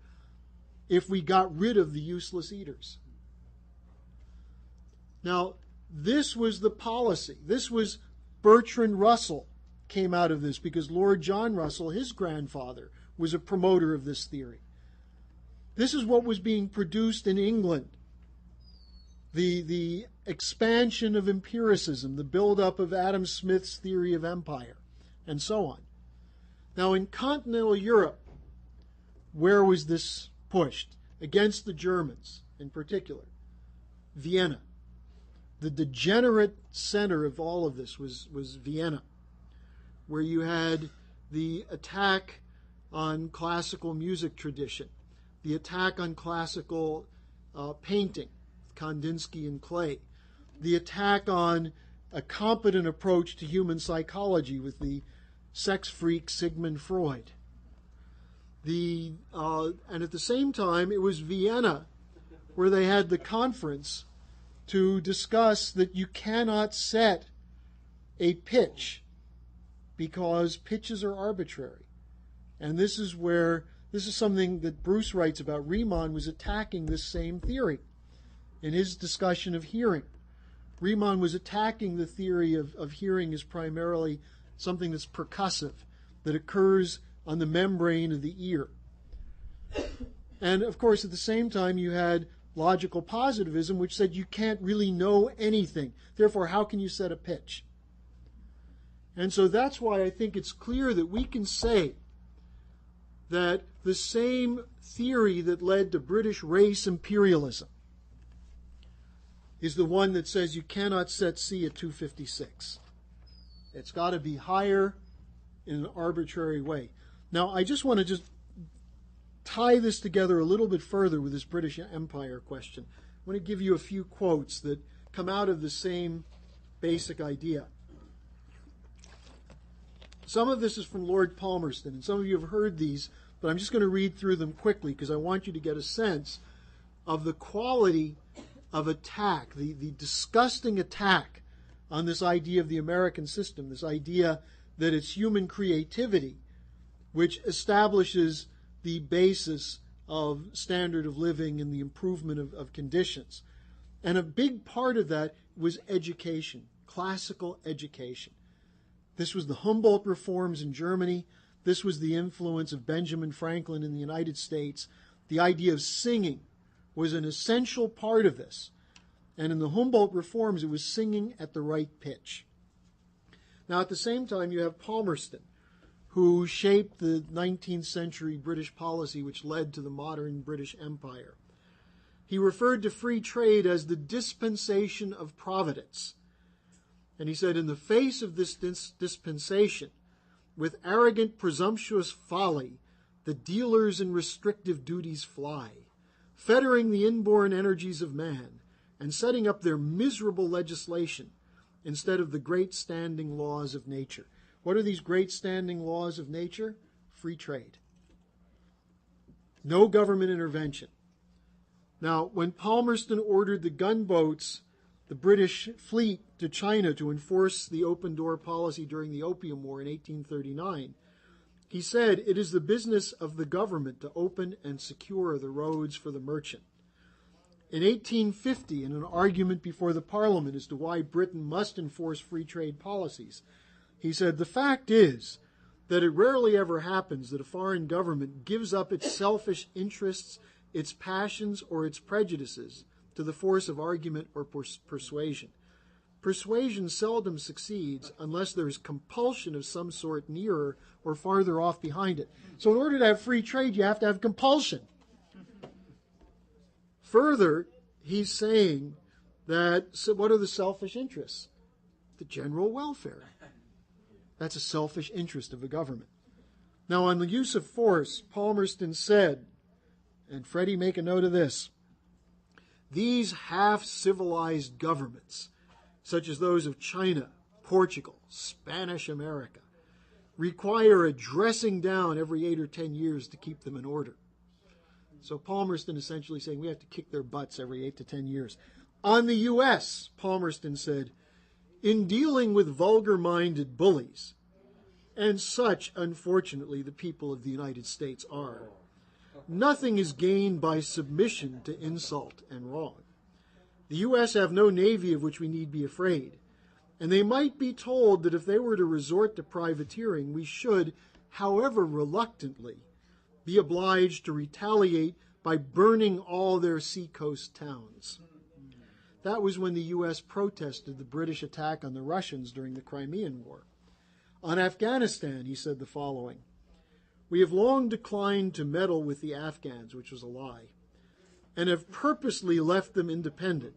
if we got rid of the useless eaters. Now, this was the policy. This was Bertrand Russell came out of this because Lord John Russell, his grandfather, was a promoter of this theory. This is what was being produced in England. The expansion of empiricism, the buildup of Adam Smith's theory of empire, and so on. Now, in continental Europe, where was this pushed? Against the Germans, in particular. Vienna. The degenerate center of all of this was Vienna, where you had the attack on classical music tradition, the attack on classical painting, Kandinsky and Klee, the attack on a competent approach to human psychology with the sex freak Sigmund Freud. And at the same time, it was Vienna where they had the conference to discuss that you cannot set a pitch because pitches are arbitrary. And this is something that Bruce writes about. Riemann was attacking this same theory in his discussion of hearing. Riemann was attacking the theory of hearing as primarily something that's percussive, that occurs on the membrane of the ear. And of course, at the same time, you had logical positivism, which said you can't really know anything. Therefore, how can you set a pitch? And so that's why I think it's clear that we can say that the same theory that led to British race imperialism is the one that says you cannot set C at 256. It's got to be higher in an arbitrary way. Now, I just want to tie this together a little bit further with this British Empire question. I want to give you a few quotes that come out of the same basic idea. Some of this is from Lord Palmerston, and some of you have heard these, but I'm just going to read through them quickly because I want you to get a sense of the quality of attack, the disgusting attack on this idea of the American system, this idea that it's human creativity which establishes the basis of standard of living and the improvement of conditions. And a big part of that was education, classical education. This was the Humboldt reforms in Germany. This was the influence of Benjamin Franklin in the United States. The idea of singing was an essential part of this. And in the Humboldt reforms, it was singing at the right pitch. Now, at the same time, you have Palmerston, who shaped the 19th century British policy which led to the modern British Empire. He referred to free trade as the dispensation of providence. And he said, in the face of this dispensation, with arrogant, presumptuous folly, the dealers in restrictive duties fly, fettering the inborn energies of man, and setting up their miserable legislation instead of the great standing laws of nature. What are these great standing laws of nature? Free trade. No government intervention. Now, when Palmerston ordered the gunboats, the British fleet, to China to enforce the open door policy during the Opium War in 1839, he said, "It is the business of the government to open and secure the roads for the merchant." In 1850, in an argument before the Parliament as to why Britain must enforce free trade policies, he said, "The fact is that it rarely ever happens that a foreign government gives up its selfish interests, its passions, or its prejudices to the force of argument or persuasion. Persuasion seldom succeeds unless there is compulsion of some sort nearer or farther off behind it." So in order to have free trade, you have to have compulsion. Further, he's saying that, so what are the selfish interests? The general welfare. That's a selfish interest of a government. Now, on the use of force, Palmerston said, and Freddie, make a note of this, "These half-civilized governments, such as those of China, Portugal, Spanish America, require a dressing down every 8 or 10 years to keep them in order." So Palmerston essentially saying we have to kick their butts every 8 to 10 years. On the U.S., Palmerston said, "In dealing with vulgar-minded bullies," and such, unfortunately, the people of the United States are, "nothing is gained by submission to insult and wrong. The U.S. have no navy of which we need be afraid, and they might be told that if they were to resort to privateering, we should, however reluctantly, be obliged to retaliate by burning all their seacoast towns." That was when the U.S. protested the British attack on the Russians during the Crimean War. On Afghanistan, he said the following, "We have long declined to meddle with the Afghans," which was a lie, "and have purposely left them independent.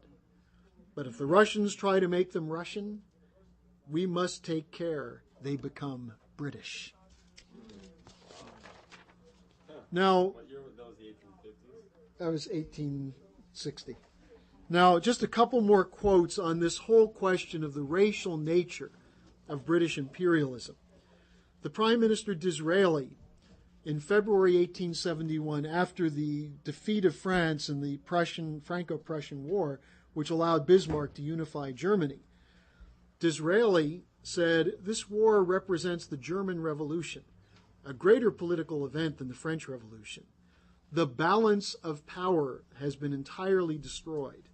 But if the Russians try to make them Russian, we must take care they become British." Now, What year was that? The 1850s? That was 1860. Now, just a couple more quotes on this whole question of the racial nature of British imperialism. The Prime Minister Disraeli, in February 1871, after the defeat of France in the Franco-Prussian War, which allowed Bismarck to unify Germany, Disraeli said, "This war represents the German Revolution, a greater political event than the French Revolution. The balance of power has been entirely destroyed.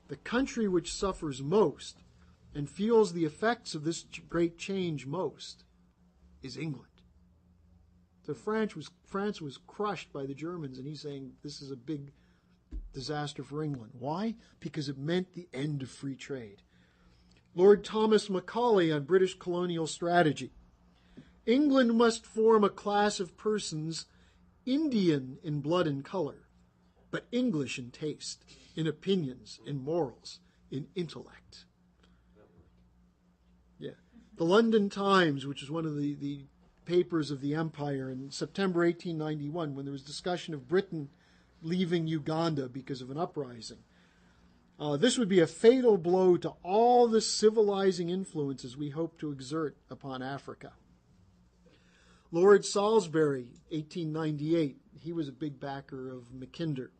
The country which suffers most and feels the effects of this great change most is England." So France was crushed by the Germans, and he's saying this is a big disaster for England. Why? Because it meant the end of free trade. Lord Thomas Macaulay on British colonial strategy. "England must form a class of persons Indian in blood and color, but English in taste, in opinions, in morals, in intellect." Yeah. The London Times, which is one of the papers of the empire, in September 1891, when there was discussion of Britain leaving Uganda because of an uprising. This would be a fatal blow to all the civilizing influences we hope to exert upon Africa. Lord Salisbury, 1898, he was a big backer of Mackinder.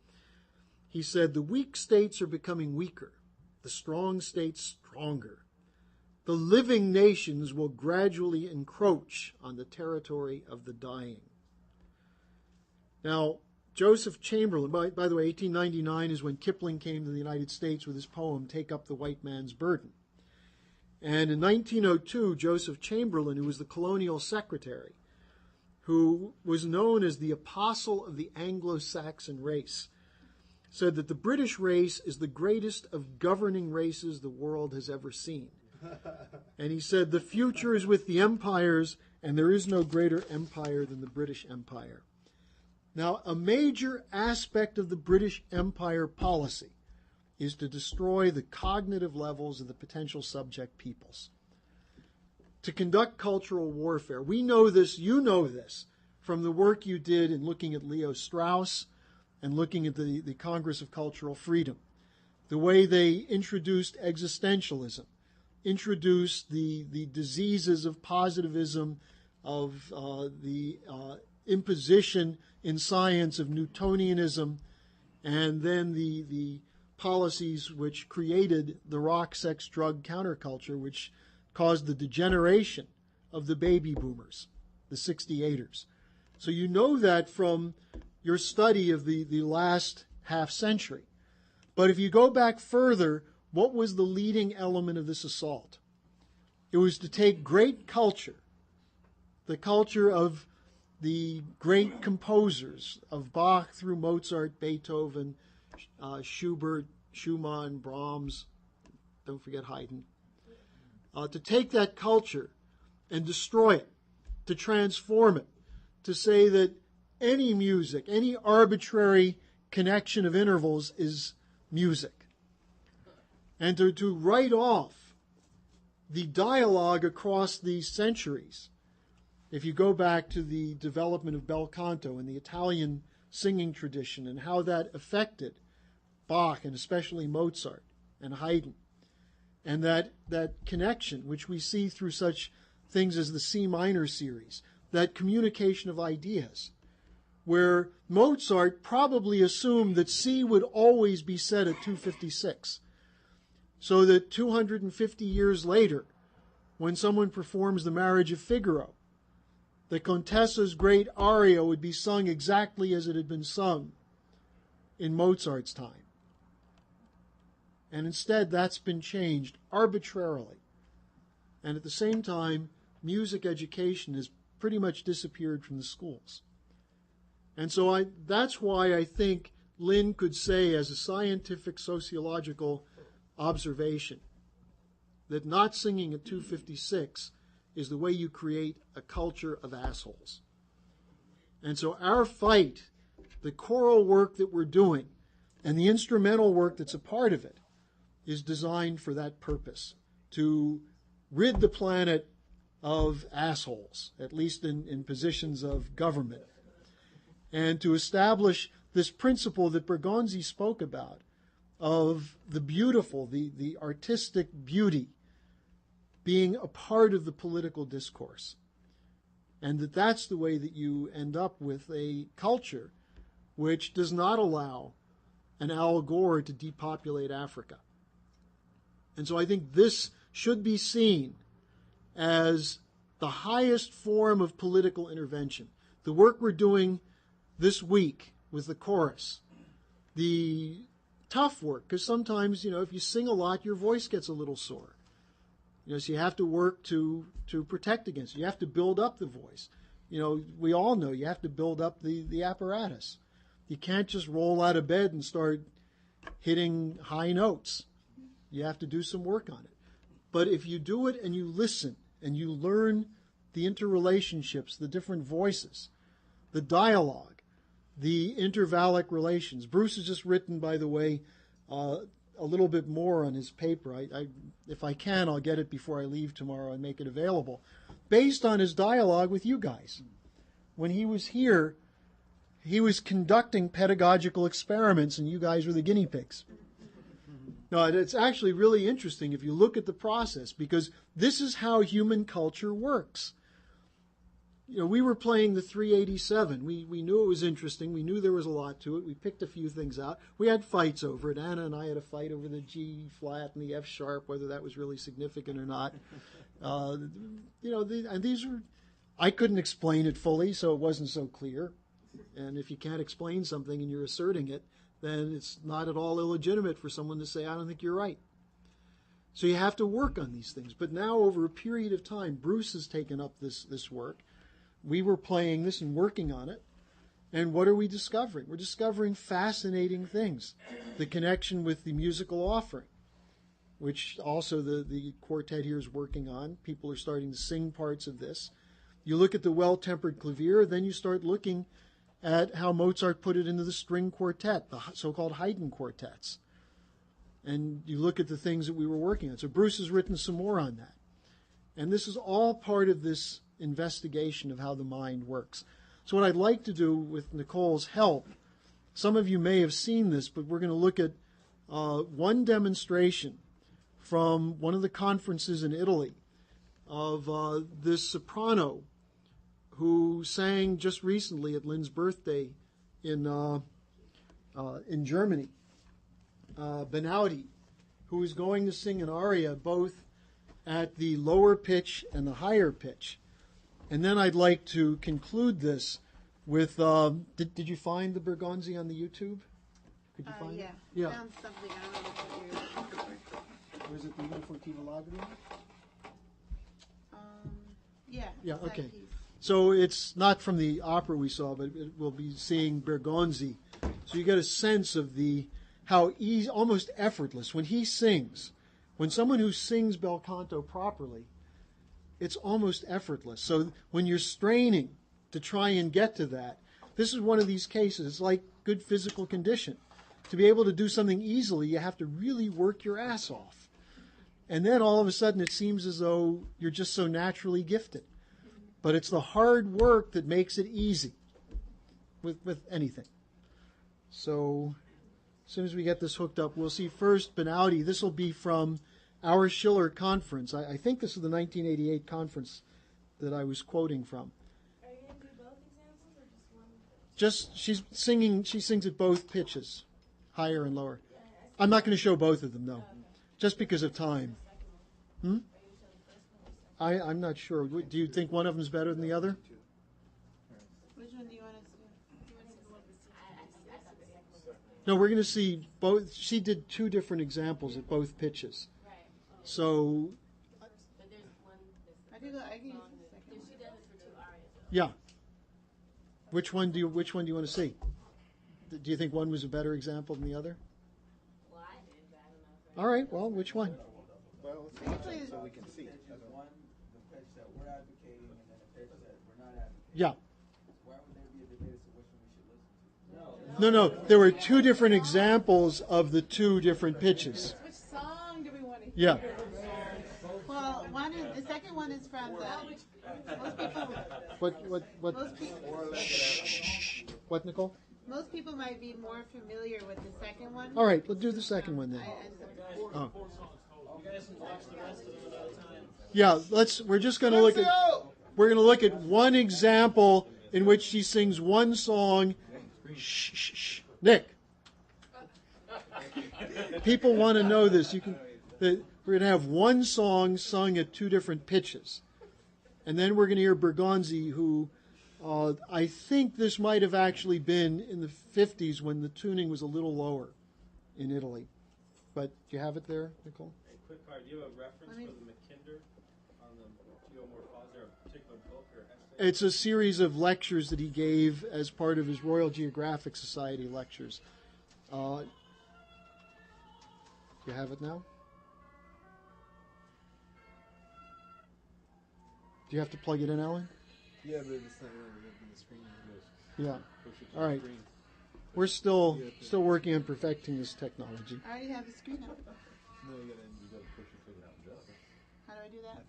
He said, "The weak states are becoming weaker, the strong states stronger. The living nations will gradually encroach on the territory of the dying." Now, Joseph Chamberlain, by the way, 1899 is when Kipling came to the United States with his poem, "Take Up the White Man's Burden." And in 1902, Joseph Chamberlain, who was the colonial secretary, who was known as the apostle of the Anglo-Saxon race, said that the British race is the greatest of governing races the world has ever seen. And he said, "The future is with the empires, and there is no greater empire than the British Empire." Now, a major aspect of the British Empire policy is to destroy the cognitive levels of the potential subject peoples, to conduct cultural warfare. We know this, you know this, from the work you did in looking at Leo Strauss and looking at the Congress of Cultural Freedom. the way they introduced existentialism, introduced the diseases of positivism, of the imposition in science of Newtonianism, and then the policies which created the rock, sex, drug counterculture, which caused the degeneration of the baby boomers, the 68ers. So you know that from your study of the last half century. But if you go back further, what was the leading element of this assault? It was to take great culture, the culture of the great composers, of Bach through Mozart, Beethoven, Schubert, Schumann, Brahms, don't forget Haydn, to take that culture and destroy it, to transform it, to say that any music, any arbitrary connection of intervals is music, and to write off the dialogue across these centuries. If you go back to the development of bel canto and the Italian singing tradition and how that affected Bach and especially Mozart and Haydn, and that connection which we see through such things as the C minor series, that communication of ideas, where Mozart probably assumed that C would always be set at 256, so that 250 years later, when someone performs the Marriage of Figaro, the Contessa's great aria would be sung exactly as it had been sung in Mozart's time. And instead, that's been changed arbitrarily. And at the same time, music education has pretty much disappeared from the schools. And so that's why I think Lynn could say, as a scientific sociological observation, that not singing at 256 is the way you create a culture of assholes. And so our fight, the choral work that we're doing, and the instrumental work that's a part of it, is designed for that purpose, to rid the planet of assholes, at least in positions of government, and to establish this principle that Bergonzi spoke about of the beautiful, the artistic beauty being a part of the political discourse. And that's the way that you end up with a culture which does not allow an Al Gore to depopulate Africa. And so I think this should be seen as the highest form of political intervention. The work we're doing this week with the chorus, the tough work, because sometimes, if you sing a lot, your voice gets a little sore. So you have to work to protect against it. You have to build up the voice. We all know you have to build up the apparatus. You can't just roll out of bed and start hitting high notes. You have to do some work on it. But if you do it and you listen and you learn the interrelationships, the different voices, the dialogue, the intervallic relations. Bruce has just written, by the way, a little bit more on his paper. If I can, I'll get it before I leave tomorrow and make it available, based on his dialogue with you guys. When he was here, he was conducting pedagogical experiments, and you guys were the guinea pigs. No, it's actually really interesting if you look at the process, because this is how human culture works. We were playing the 387. We knew it was interesting. We knew there was a lot to it. We picked a few things out. We had fights over it. Anna and I had a fight over the G flat and the F sharp, whether that was really significant or not. And these were, I couldn't explain it fully, so it wasn't so clear. And if you can't explain something and you're asserting it, then it's not at all illegitimate for someone to say, I don't think you're right. So you have to work on these things. But now, over a period of time, Bruce has taken up this work. We were playing this and working on it. And what are we discovering? We're discovering fascinating things. The connection with the musical offering, which also the quartet here is working on. People are starting to sing parts of this. You look at the well-tempered clavier, then you start looking at how Mozart put it into the string quartet, the so-called Haydn quartets. And you look at the things that we were working on. So Bruce has written some more on that. And this is all part of this investigation of how the mind works. So what I'd like to do with Nicole's help, some of you may have seen this, but we're going to look at one demonstration from one of the conferences in Italy of this soprano who sang just recently at Lynn's birthday in Germany, Benaudi, who is going to sing an aria both at the lower pitch and the higher pitch. And then I'd like to conclude this with, did you find the Bergonzi on the YouTube? Could you find yeah. it? Yeah. Found something. I don't know what you're looking for. Or is it the Unifortiva Lagrima? Yeah. Yeah, it's that okay. piece. So it's not from the opera we saw, but we'll be seeing Bergonzi. So you get a sense of how easy, almost effortless, when he sings. When someone who sings bel canto properly, it's almost effortless. So when you're straining to try and get to that, this is one of these cases. It's like good physical condition. To be able to do something easily, you have to really work your ass off. And then all of a sudden it seems as though you're just so naturally gifted. But it's the hard work that makes it easy with anything. So as soon as we get this hooked up, we'll see first Benaudi. This will be from our Schiller conference. I think this is the 1988 conference that I was quoting from. Are you going to do both examples or just one? She sings at both pitches, higher and lower. I'm not going to show both of them, no, just because of time. I'm not sure. Do you think one of them is better than the other? Which one do you want us to do? No, we're going to see both. She did two different examples at both pitches. So, But there's one. I can use the second one. She does it for 2 arias. yeah. Which one do you want to see? Do you think one was a better example than the other? Well, I did, but I don't know if All right. Well, which one? Well, let's watch it so we can see. There's one, the pitch that we're advocating, and then a pitch that we're not advocating. Yeah. Why would there be a debate as to which one we should listen to? No. There were two different examples of the two different pitches. Which song do we want to hear? Yeah. Well, the second one is from the. What, Nicole? Most people might be more familiar with the second one. All right. Let's do the second one then. Oh. Yeah. We're just going to look at. We're going to look at one example in which she sings one song. Shh. Nick. People want to know this. We're going to have one song sung at two different pitches. And then we're going to hear Bergonzi, who I think this might have actually been in the 50s when the tuning was a little lower in Italy. But do you have it there, Nicole? Hey, quick card. Do you have a reference for the Mackinder on the geomorphology? Is there a particular book or essay? It's a series of lectures that he gave as part of his Royal Geographic Society lectures. Do you have it now? Do you have to plug it in, Alan? Yeah, but it's not really up on the screen. Yeah. Push it to All the right. screen. We're still working on perfecting this technology. I already have the screen up. No, you gotta push it to the out. How do I do that?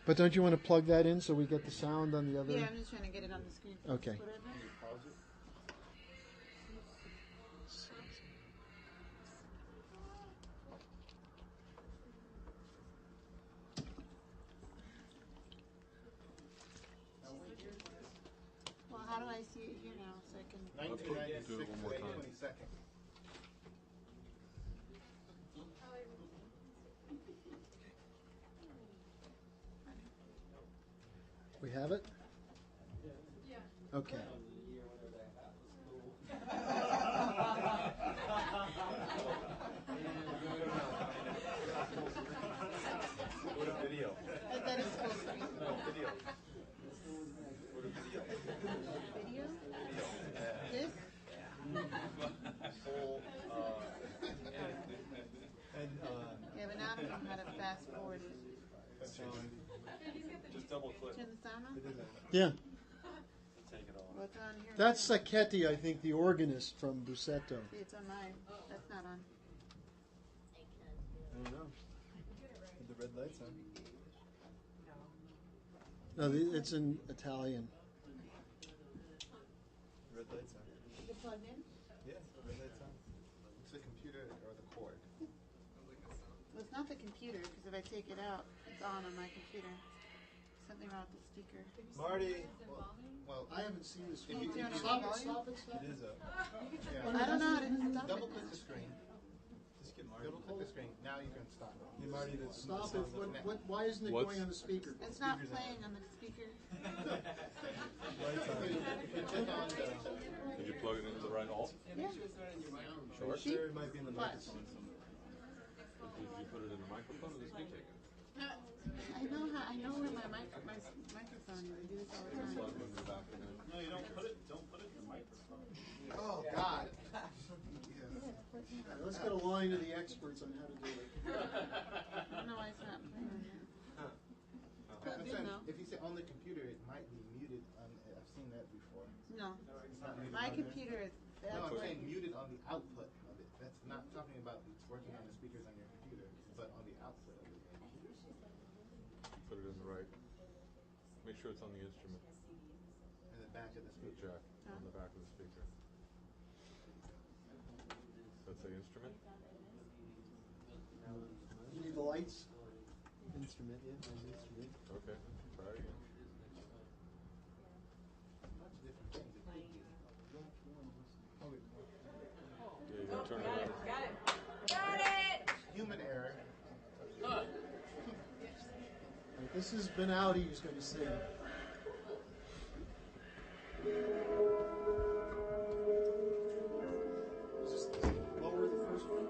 But don't you want to plug that in so we get the sound on the other? Yeah, I'm just trying to get it on the screen. Okay. Whatever. Pause it. Well, how do I see it here now so I can? 1996 to 22nd. We have it? Yeah. Okay. Go to video. That is full screen. No, video. Go to video. Video? This? Full, Yeah, but now I don't know how to fast forward it. just double click. Turn the sound on? Yeah. Take it off. What's on here? That's Sacchetti, I think, the organist from Bussetto. See, it's on mine. That's not on. I don't know. With the red lights on. No, it's in Italian. Red lights on. Is it plugged in? Yeah, red lights on. It's the computer or the cord. Well, it's not the computer, because if I take it out, it's on my computer. Something wrong with the speaker. Marty. Well, I haven't seen this. If you- if you- Stop it, stop it, stop It it. is up. I don't know how to stop double it. click the screen. Just get Marty. Double click the screen. Now you can stop. Hey, Marty, that's Stop it. Why isn't it What's- going on the speaker? It's not playing on the speaker. Lights on. If you click on the Did you plug it into the right hole? Yeah. Sure. See? Sure, it might be in the What? microphone somewhere. Did you put it in the microphone or the speaker? I know where my microphone is. I do this all the time. Plug it in the back of it. No, you don't put it in your microphone. oh God. All right, let's get a line to the experts on how to do it. I don't know why it's not playing now. I'm Plugged in saying, though. if you say on the computer, it might be muted. I've seen that before. No. It's not muted My on there. computer is No, I'm that's saying working. muted on the output of it. That's not talking about it's working on the speakers on your computer, but on the output of it. Put it in the right. Make sure it's on the instrument. In the back of the The speaker. jack on the back of the speaker. Does that say instrument? You need the lights? Instrument, yeah, instrument. Okay. Try it again. Much different things. It could be. Yeah, you gotta turn it around. Got it. Got it! Human error. Right, this is Benaldi who's going to sing. Is this lower the first one?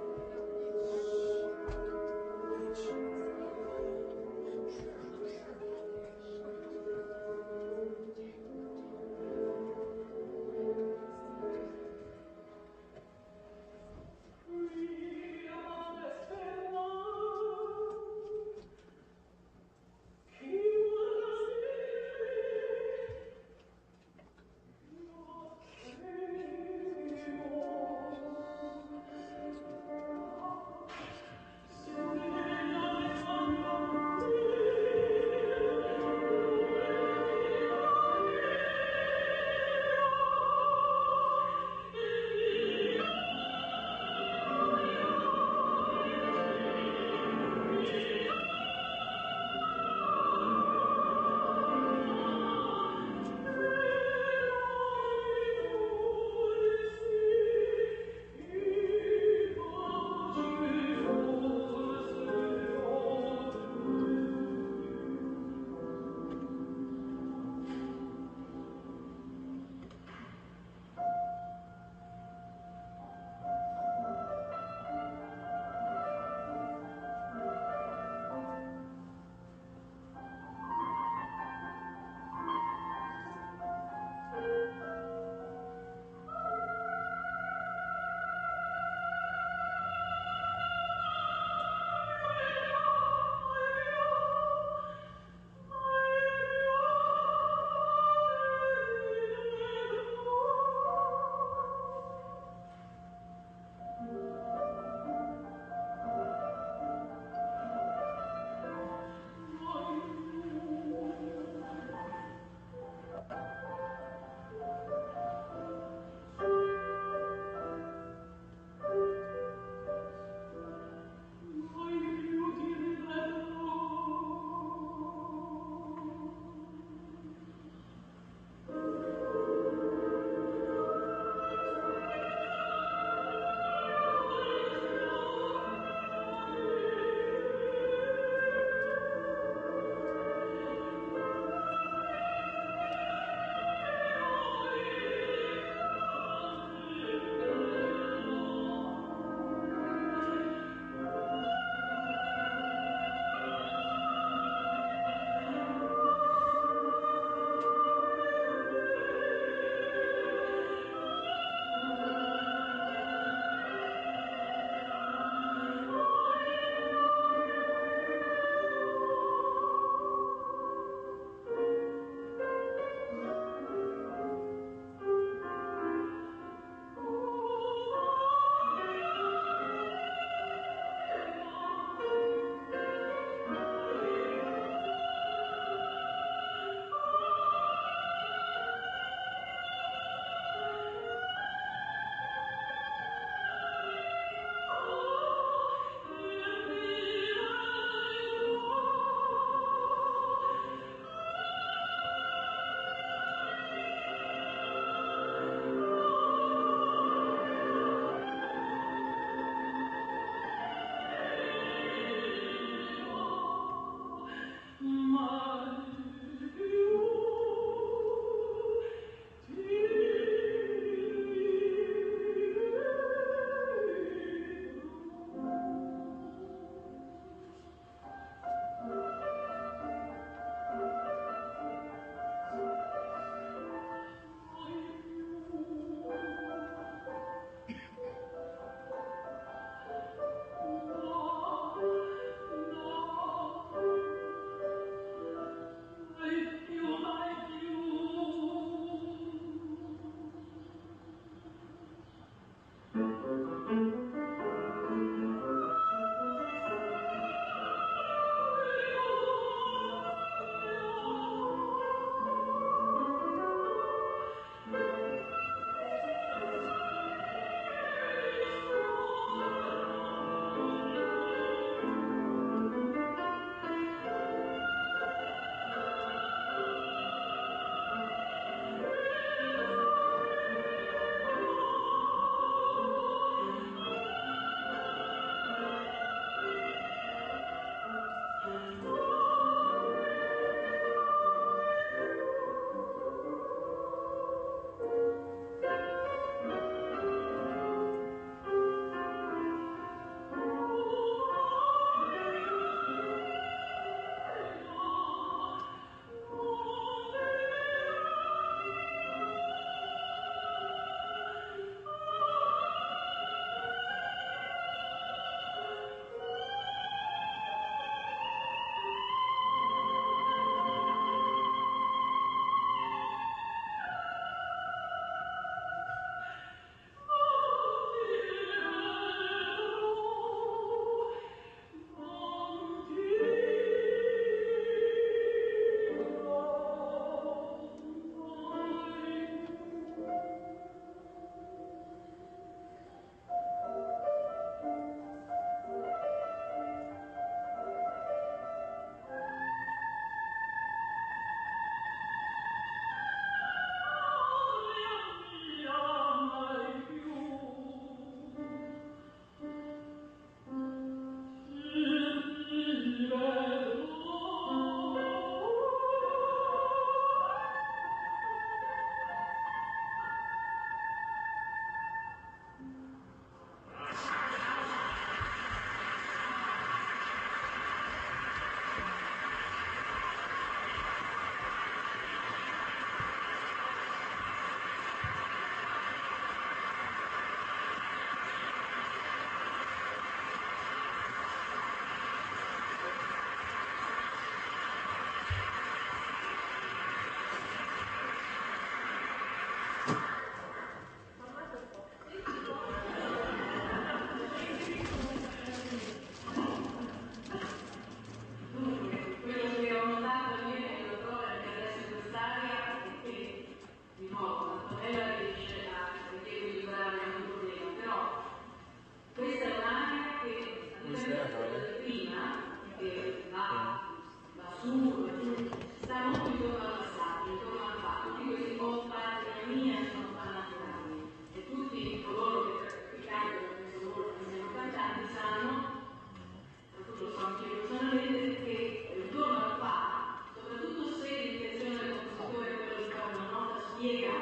spiega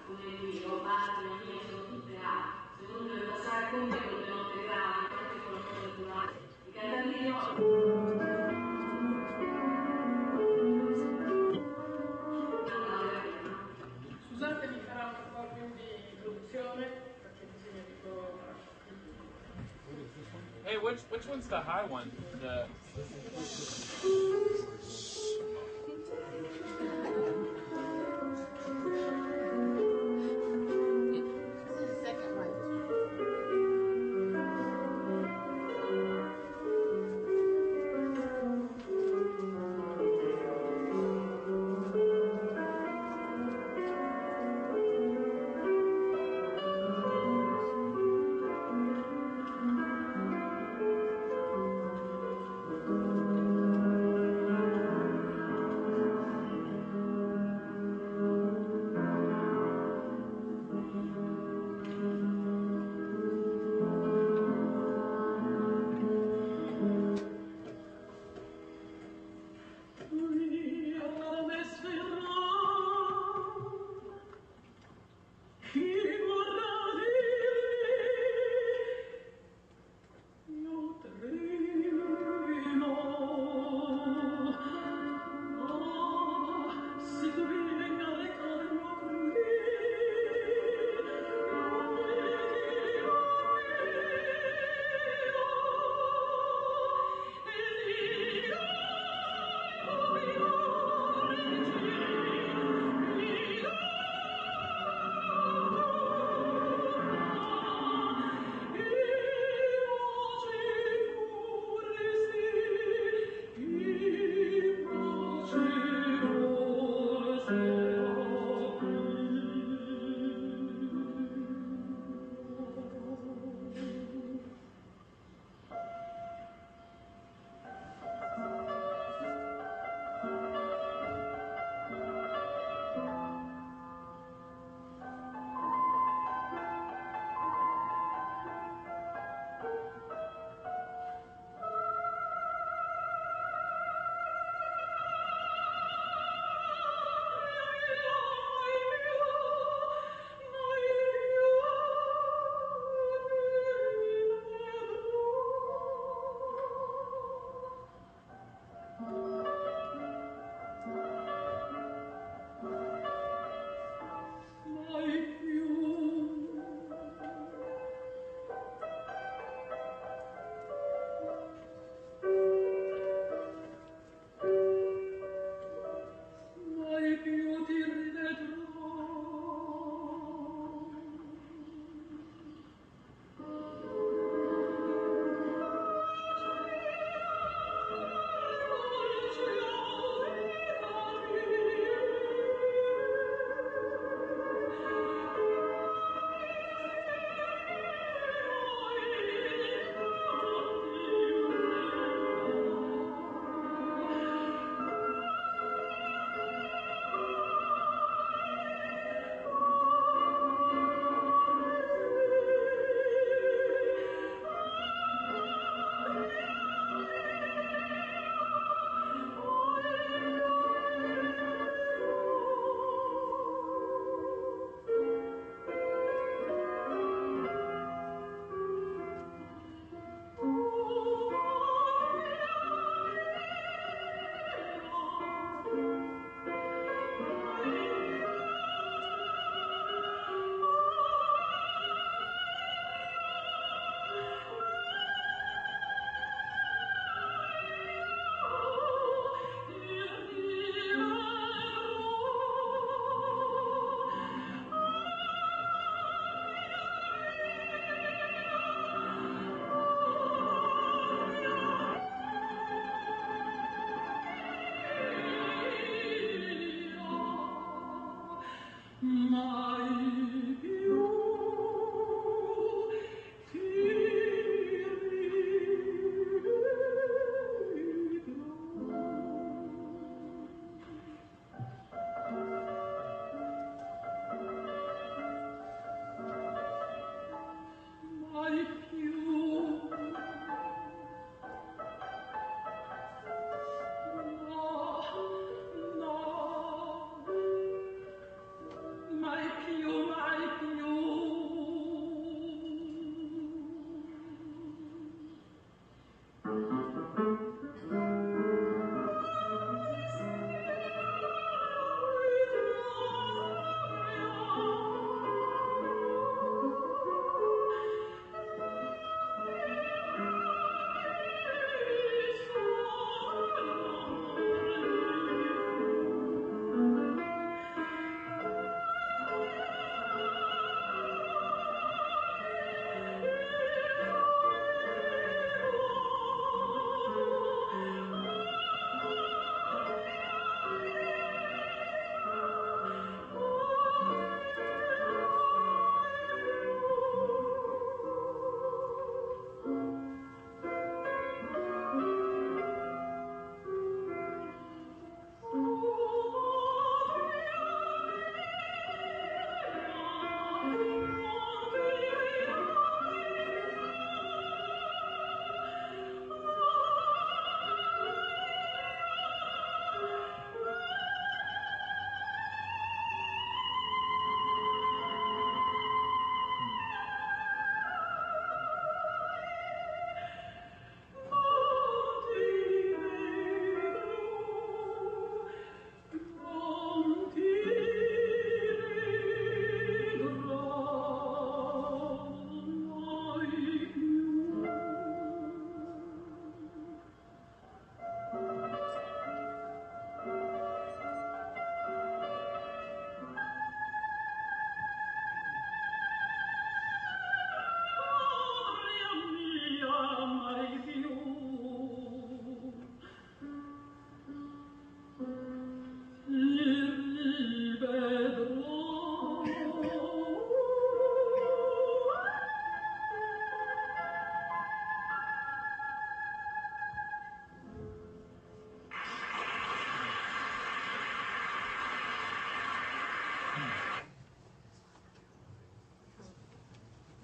come lui, Roberto, le mie sono tutte A, se uno deve passare a conto con le note gravi, anche con la cosa naturale, i cantantino. Scusate, mi farà un po' più di produzione perché bisogna tipo. Hey, which one's the high one? The This is the second one.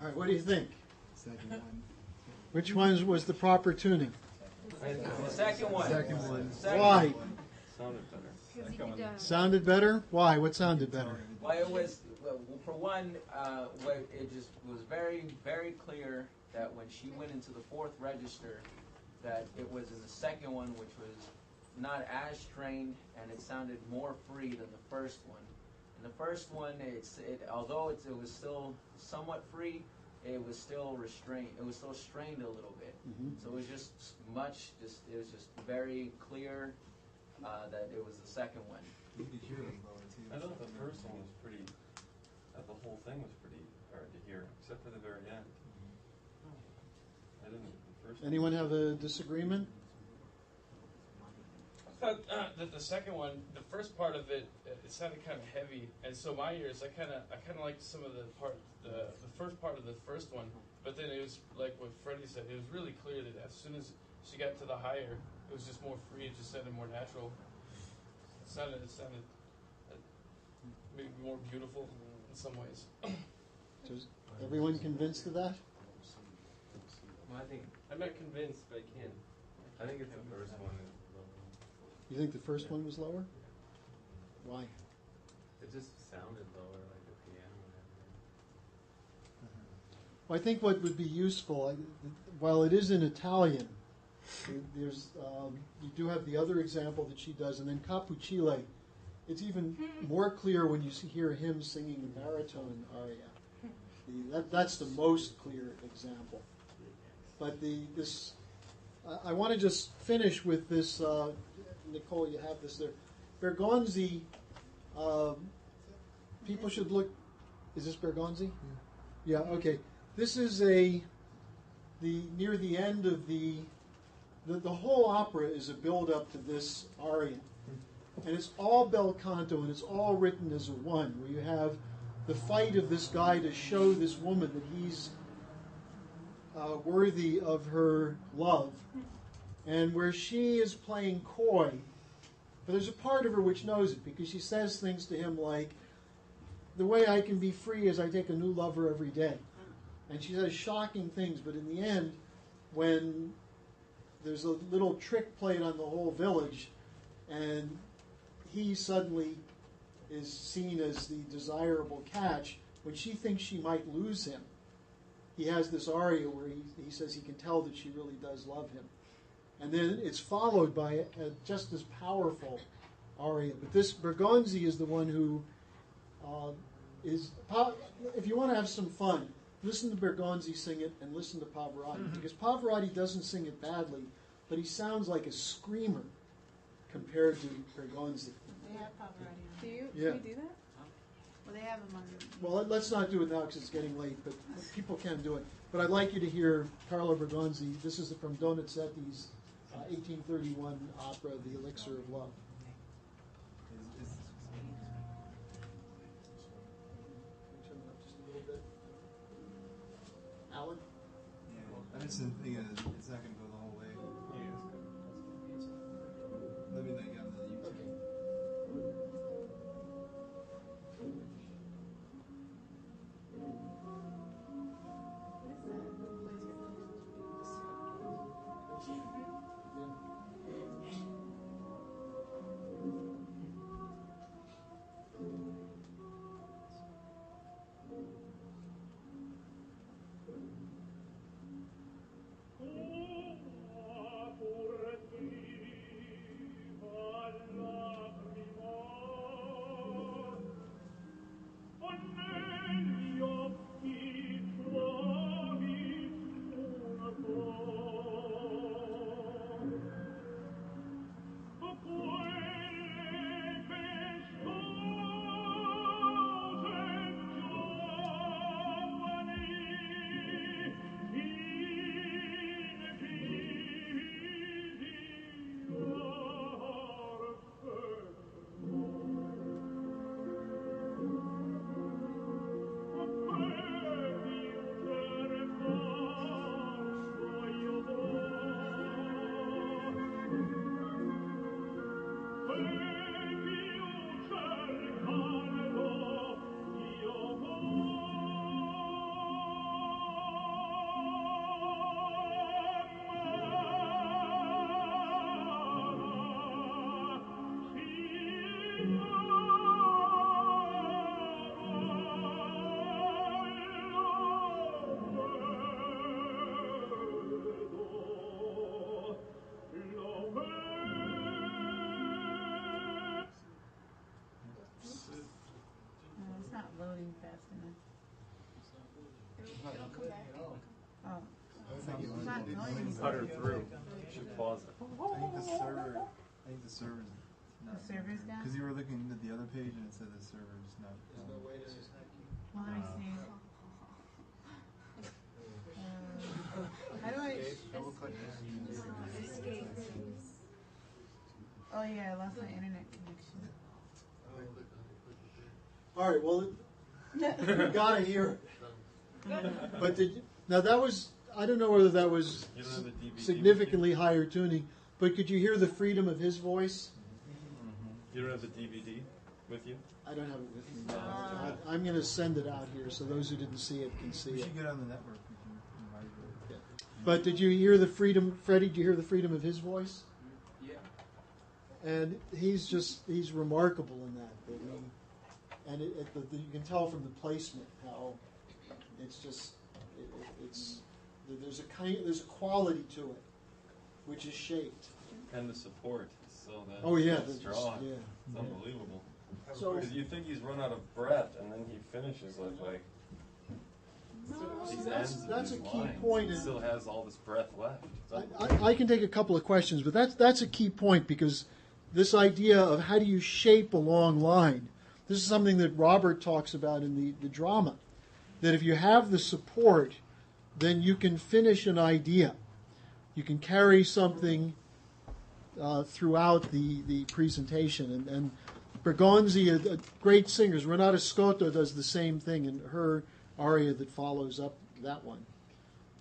All right, what do you think? Second one. Which ones was the proper tuning? The second one. Second one. Why? Sounded better. Because he did Sounded better? Why? What sounded better? Well, it was, well, for one, it just was very, very clear that when she went into the fourth register, that it was in the second one, which was not as strained, and it sounded more free than the first one. In the first one, although it was still somewhat free, it was still restrained. It was still strained a little bit. Mhm. So it was just it was just very clear that it was the second one. You could hear them lower too. I thought the first one was pretty, the whole thing was pretty hard to hear, except for the very end. I didn't, the first one. Anyone have a disagreement? I thought that the second one, the first part of it, it sounded kind of heavy, and so my ears, I kind of liked some of the first part of the first one, but then it was like what Freddie said. It was really clear that as soon as she got to the higher, it was just more free. It just sounded more natural. It sounded maybe more beautiful in some ways. So is everyone convinced of that? Well, I'm not convinced, but I can't. I think it's the first one. You think the first one was lower? Why? It just sounded lower, like the piano and everything. Well, I think what would be useful, while it is in Italian, there's you do have the other example that she does, and then Capucile. It's even more clear when you hear him singing a baritone aria. That's the most clear example. But I want to just finish with this. Nicole, you have this there. Bergonzi. People should look. Is this Bergonzi? Yeah. Okay. This is near the end of the whole opera is a build up to this aria, and it's all bel canto, and it's all written as a one, where you have the fight of this guy to show this woman that he's worthy of her love, and where she is playing coy, but there's a part of her which knows it, because she says things to him like, the way I can be free is I take a new lover every day. And she says shocking things, but in the end, when there's a little trick played on the whole village, and he suddenly is seen as the desirable catch, when she thinks she might lose him, he has this aria where he says he can tell that she really does love him. And then it's followed by a just as powerful aria. But this Bergonzi is the one who if you want to have some fun, listen to Bergonzi sing it and listen to Pavarotti. Because Pavarotti doesn't sing it badly, but he sounds like a screamer compared to Bergonzi. They have Pavarotti on. Do you do that? Well, they have them on. Well, let's not do it now because it's getting late, but people can do it. But I'd like you to hear Carlo Bergonzi. This is from Donizetti's 1831 opera, The Elixir of Love. Just a little bit. Alan? Yeah, I just didn't think it's not going to go the whole way. Let me think on the YouTube. loading fast enough. It'll come back. Oh. It's not It's not loading. Putter through. You should pause it. I think the server's The server's down? because you were looking at the other page and it said the server's not. There's no way to hack you. Well, let me see. How do I? Double click it. Oh yeah, I lost my internet connection. All right, well, you gotta hear it. But now that was, I don't know whether that was You don't have the DVD significantly higher tuning, but could you hear the freedom of his voice? You don't have the DVD with you? I don't have it with me now. I'm going to send it out here so those who didn't see it can see We it. should get on the network. We can invite you. Yeah. But did you hear the freedom, Freddie, did you hear the freedom of his voice? Yeah. And he's remarkable in that. And you can tell from the placement how it's just, there's a quality to it, which is shaped. And the support is so that Oh yeah, strong. yeah. It's unbelievable. So Because you think he's run out of breath, and then he finishes like these ends of that's these a key lines. point He in- still has all this breath left. It's unbelievable. I can take a couple of questions, but that's a key point because this idea of how do you shape a long line, this is something that Robert talks about in the drama, that if you have the support, then you can finish an idea. You can carry something throughout the presentation. And Bergonzi, a great singer, Renata Scotto does the same thing in her aria that follows up that one.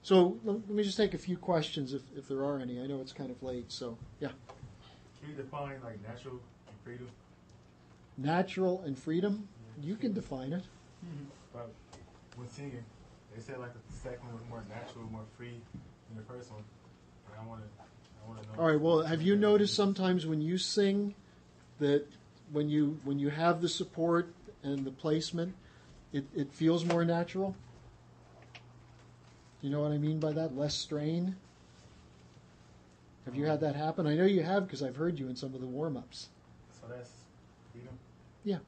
So let me just take a few questions if there are any. I know it's kind of late, so yeah. Can you define like natural and freedom? Natural and freedom, you can define it. But when singing, they say like the second one was more natural, more free than the first one. And I want to know. All right, well, have you noticed sometimes when you sing that when you have the support and the placement, it feels more natural? You know what I mean by that? Less strain? Have you had that happen? I know you have because I've heard you in some of the warm-ups. So that's freedom. Yeah.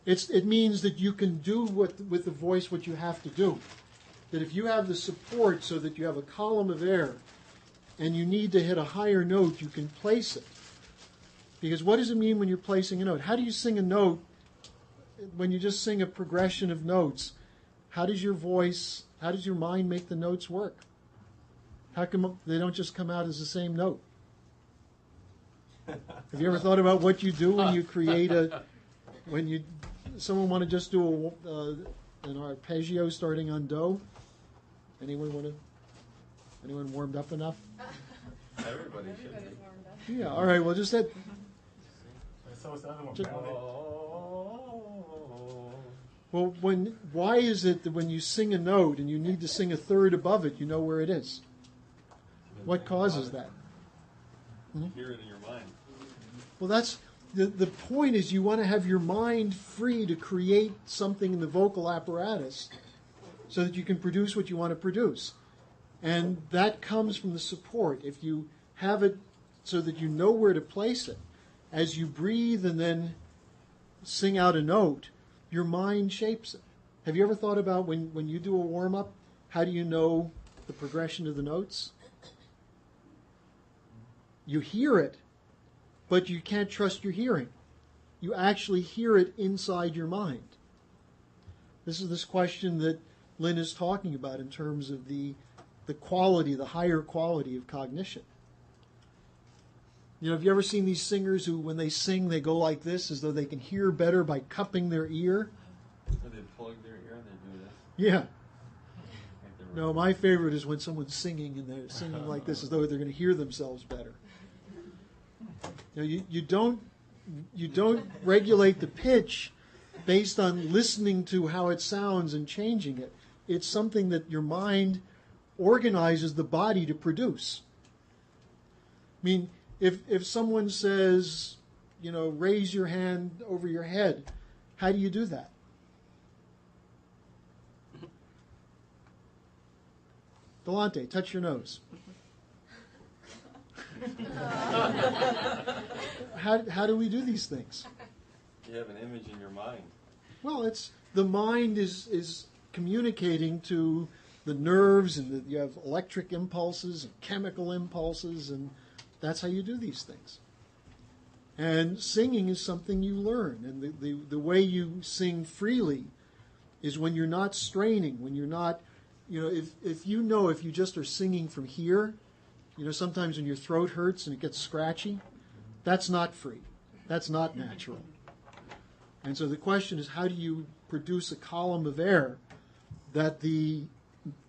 It means that you can do with the voice what you have to do. That if you have the support so that you have a column of air and you need to hit a higher note, you can place it. Because what does it mean when you're placing a note? How do you sing a note when you just sing a progression of notes? How does your mind make the notes work? How come they don't just come out as the same note? Have you ever thought about what you do when you create someone want to just do an arpeggio starting on do? Anyone warmed up enough? Everybody should be. warmed up. Yeah, all right, well just that. So what's the other one? Just- Ballad? Well, why is it that when you sing a note and you need to sing a third above it, you know where it is? What causes that? Hear it in your mind. Well, that's the point is you want to have your mind free to create something in the vocal apparatus so that you can produce what you want to produce. And that comes from the support. If you have it so that you know where to place it, as you breathe and then sing out a note, your mind shapes it. Have you ever thought about when you do a warm-up, how do you know the progression of the notes? You hear it, but you can't trust your hearing. You actually hear it inside your mind. This is this question that Lynn is talking about in terms of the quality, the higher quality of cognition. You know, have you ever seen these singers who, when they sing, they go like this, as though they can hear better by cupping their ear? So they plug their ear and they do this. Yeah. Like they're No, my favorite is when someone's singing and they're singing like this, as though they're going to hear themselves better. You know, you don't regulate the pitch based on listening to how it sounds and changing it. It's something that your mind organizes the body to produce. I mean, if someone says, you know, raise your hand over your head, how do you do that? Delante, touch your nose. How do we do these things? You have an image in your mind. Well, it's the mind is communicating to the nerves, and you have electric impulses and chemical impulses, and that's how you do these things. And singing is something you learn, and the way you sing freely is when you're not straining, when you're not, if you just are singing from here, sometimes when your throat hurts and it gets scratchy, that's not free. That's not natural. And so the question is, how do you produce a column of air that the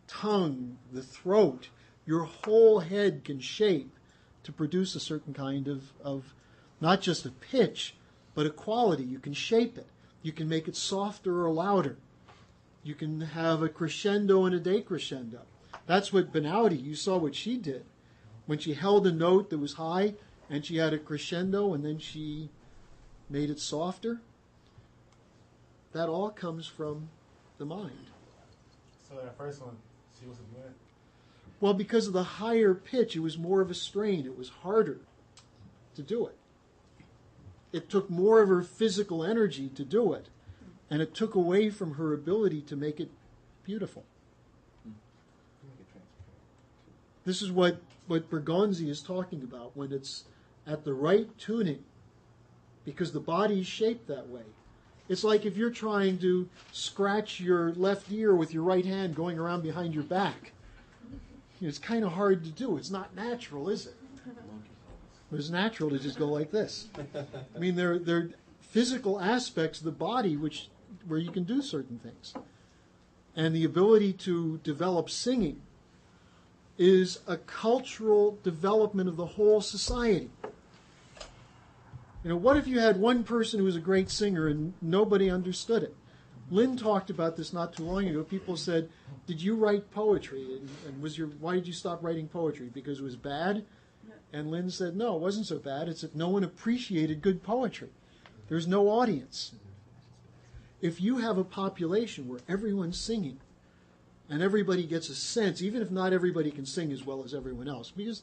tongue, the throat, your whole head can shape to produce a certain kind of not just a pitch, but a quality. You can shape it. You can make it softer or louder. You can have a crescendo and a decrescendo. That's what Benauti, you saw what she did. When she held a note that was high and she had a crescendo and then she made it softer, that all comes from the mind. So that first one, she wasn't doing it? Well, because of the higher pitch, it was more of a strain. It was harder to do it. It took more of her physical energy to do it, and it took away from her ability to make it beautiful. This is what Bergonzi is talking about when it's at the right tuning, because the body is shaped that way. It's like if you're trying to scratch your left ear with your right hand going around behind your back. It's kind of hard to do. It's not natural, is it? It's natural to just go like this. I mean, there are physical aspects of the body where you can do certain things. And the ability to develop singing is a cultural development of the whole society. What if you had one person who was a great singer and nobody understood it? Lynn talked about this not too long ago. People said, "Did you write poetry? And why did you stop writing poetry? Because it was bad?" And Lynn said, "No, it wasn't so bad. It's that no one appreciated good poetry. There's no audience." If you have a population where everyone's singing and everybody gets a sense, even if not everybody can sing as well as everyone else, because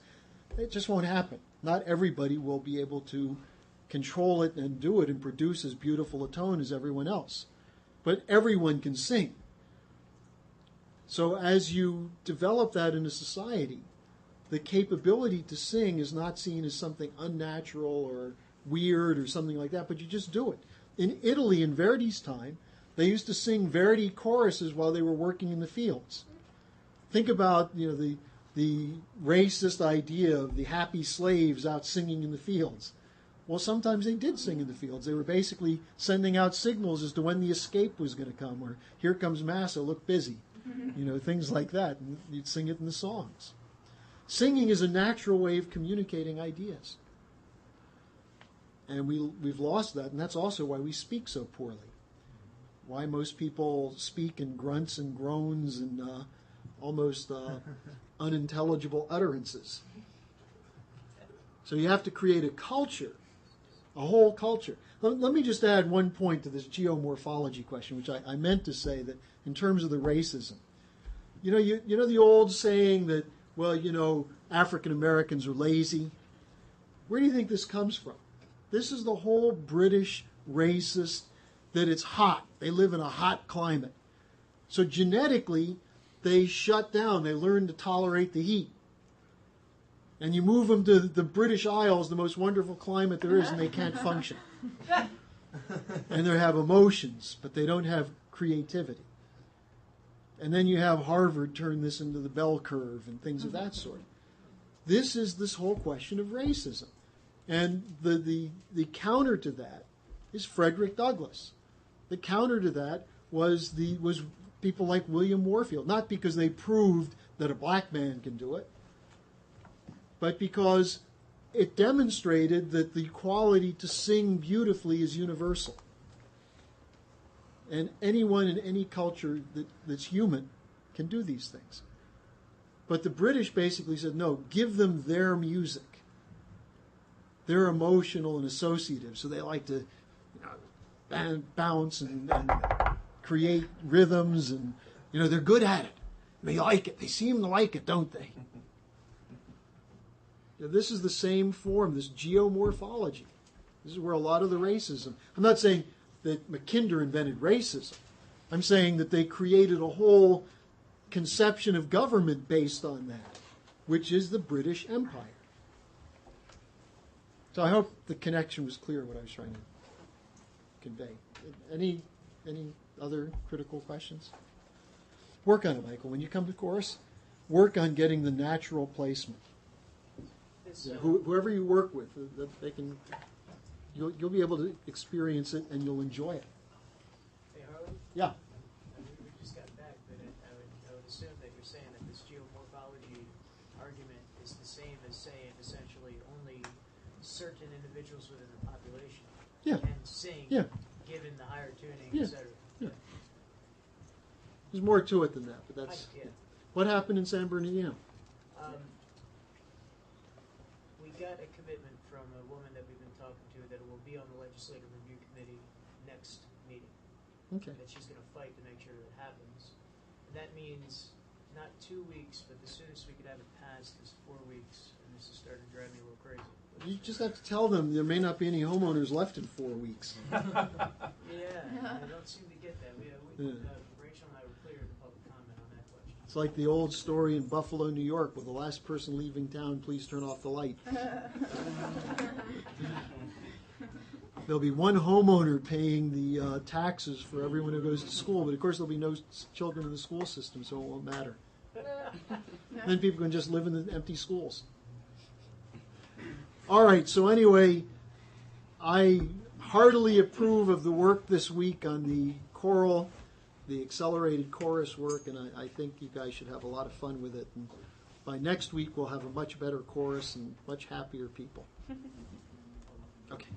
it just won't happen. Not everybody will be able to control it and do it and produce as beautiful a tone as everyone else. But everyone can sing. So as you develop that in a society, the capability to sing is not seen as something unnatural or weird or something like that, but you just do it. In Italy, in Verdi's time, they used to sing Verdi choruses while they were working in the fields. Think about the racist idea of the happy slaves out singing in the fields. Well, sometimes they did sing in the fields. They were basically sending out signals as to when the escape was going to come, or here comes Massa, look busy. Things like that. And you'd sing it in the songs. Singing is a natural way of communicating ideas. And we've lost that, and that's also why we speak so poorly. Why most people speak in grunts and groans and almost unintelligible utterances. So you have to create a culture, a whole culture. Let me just add one point to this geomorphology question, which I meant to say that in terms of the racism. You know the old saying that, African Americans are lazy? Where do you think this comes from? This is the whole British racist, that it's hot. They live in a hot climate. So genetically, they shut down. They learn to tolerate the heat. And you move them to the British Isles, the most wonderful climate there is, and they can't function. And they have emotions, but they don't have creativity. And then you have Harvard turn this into the bell curve and things of that sort. This is this whole question of racism. And the counter to that is Frederick Douglass. The counter to that was people like William Warfield, not because they proved that a black man can do it, but because it demonstrated that the quality to sing beautifully is universal. And anyone in any culture that's human can do these things. But the British basically said, no, give them their music. They're emotional and associative, so they like to bounce and create rhythms, and they're good at it. They like it. They seem to like it, don't they? This is the same form, this geomorphology. This is where a lot of the racism. I'm not saying that Mackinder invented racism. I'm saying that they created a whole conception of government based on that, which is the British Empire. So I hope the connection was clear, what I was trying to convey. Any other critical questions? Work on it, Michael. When you come to chorus, work on getting the natural placement. Whoever you work with, they can. You'll be able to experience it and you'll enjoy it. Hey, Harley? Yeah. We just got back, but I would assume that you're saying that this geomorphology argument is the same as saying essentially only certain individuals within the population can sing, given the higher tuning, etc. Yeah. There's more to it than that, but that's what happened in San Bernardino. We got a commitment from a woman that we've been talking to that will be on the Legislative Review Committee next meeting. Okay. That she's going to fight to make sure that it happens. And that means not 2 weeks, but the soonest we could have it passed is 4 weeks. And this is starting to drive me a little crazy. You just have to tell them there may not be any homeowners left in 4 weeks. Yeah, I don't seem to get that. Rachel and I were clear in the public comment on that question. It's like the old story in Buffalo, New York, with the last person leaving town, please turn off the light. There'll be one homeowner paying the taxes for everyone who goes to school, but of course there'll be no children in the school system, so it won't matter. Then people can just live in the empty schools. All right, so anyway, I heartily approve of the work this week on the choral, the accelerated chorus work, and I think you guys should have a lot of fun with it. And by next week, we'll have a much better chorus and much happier people. Okay.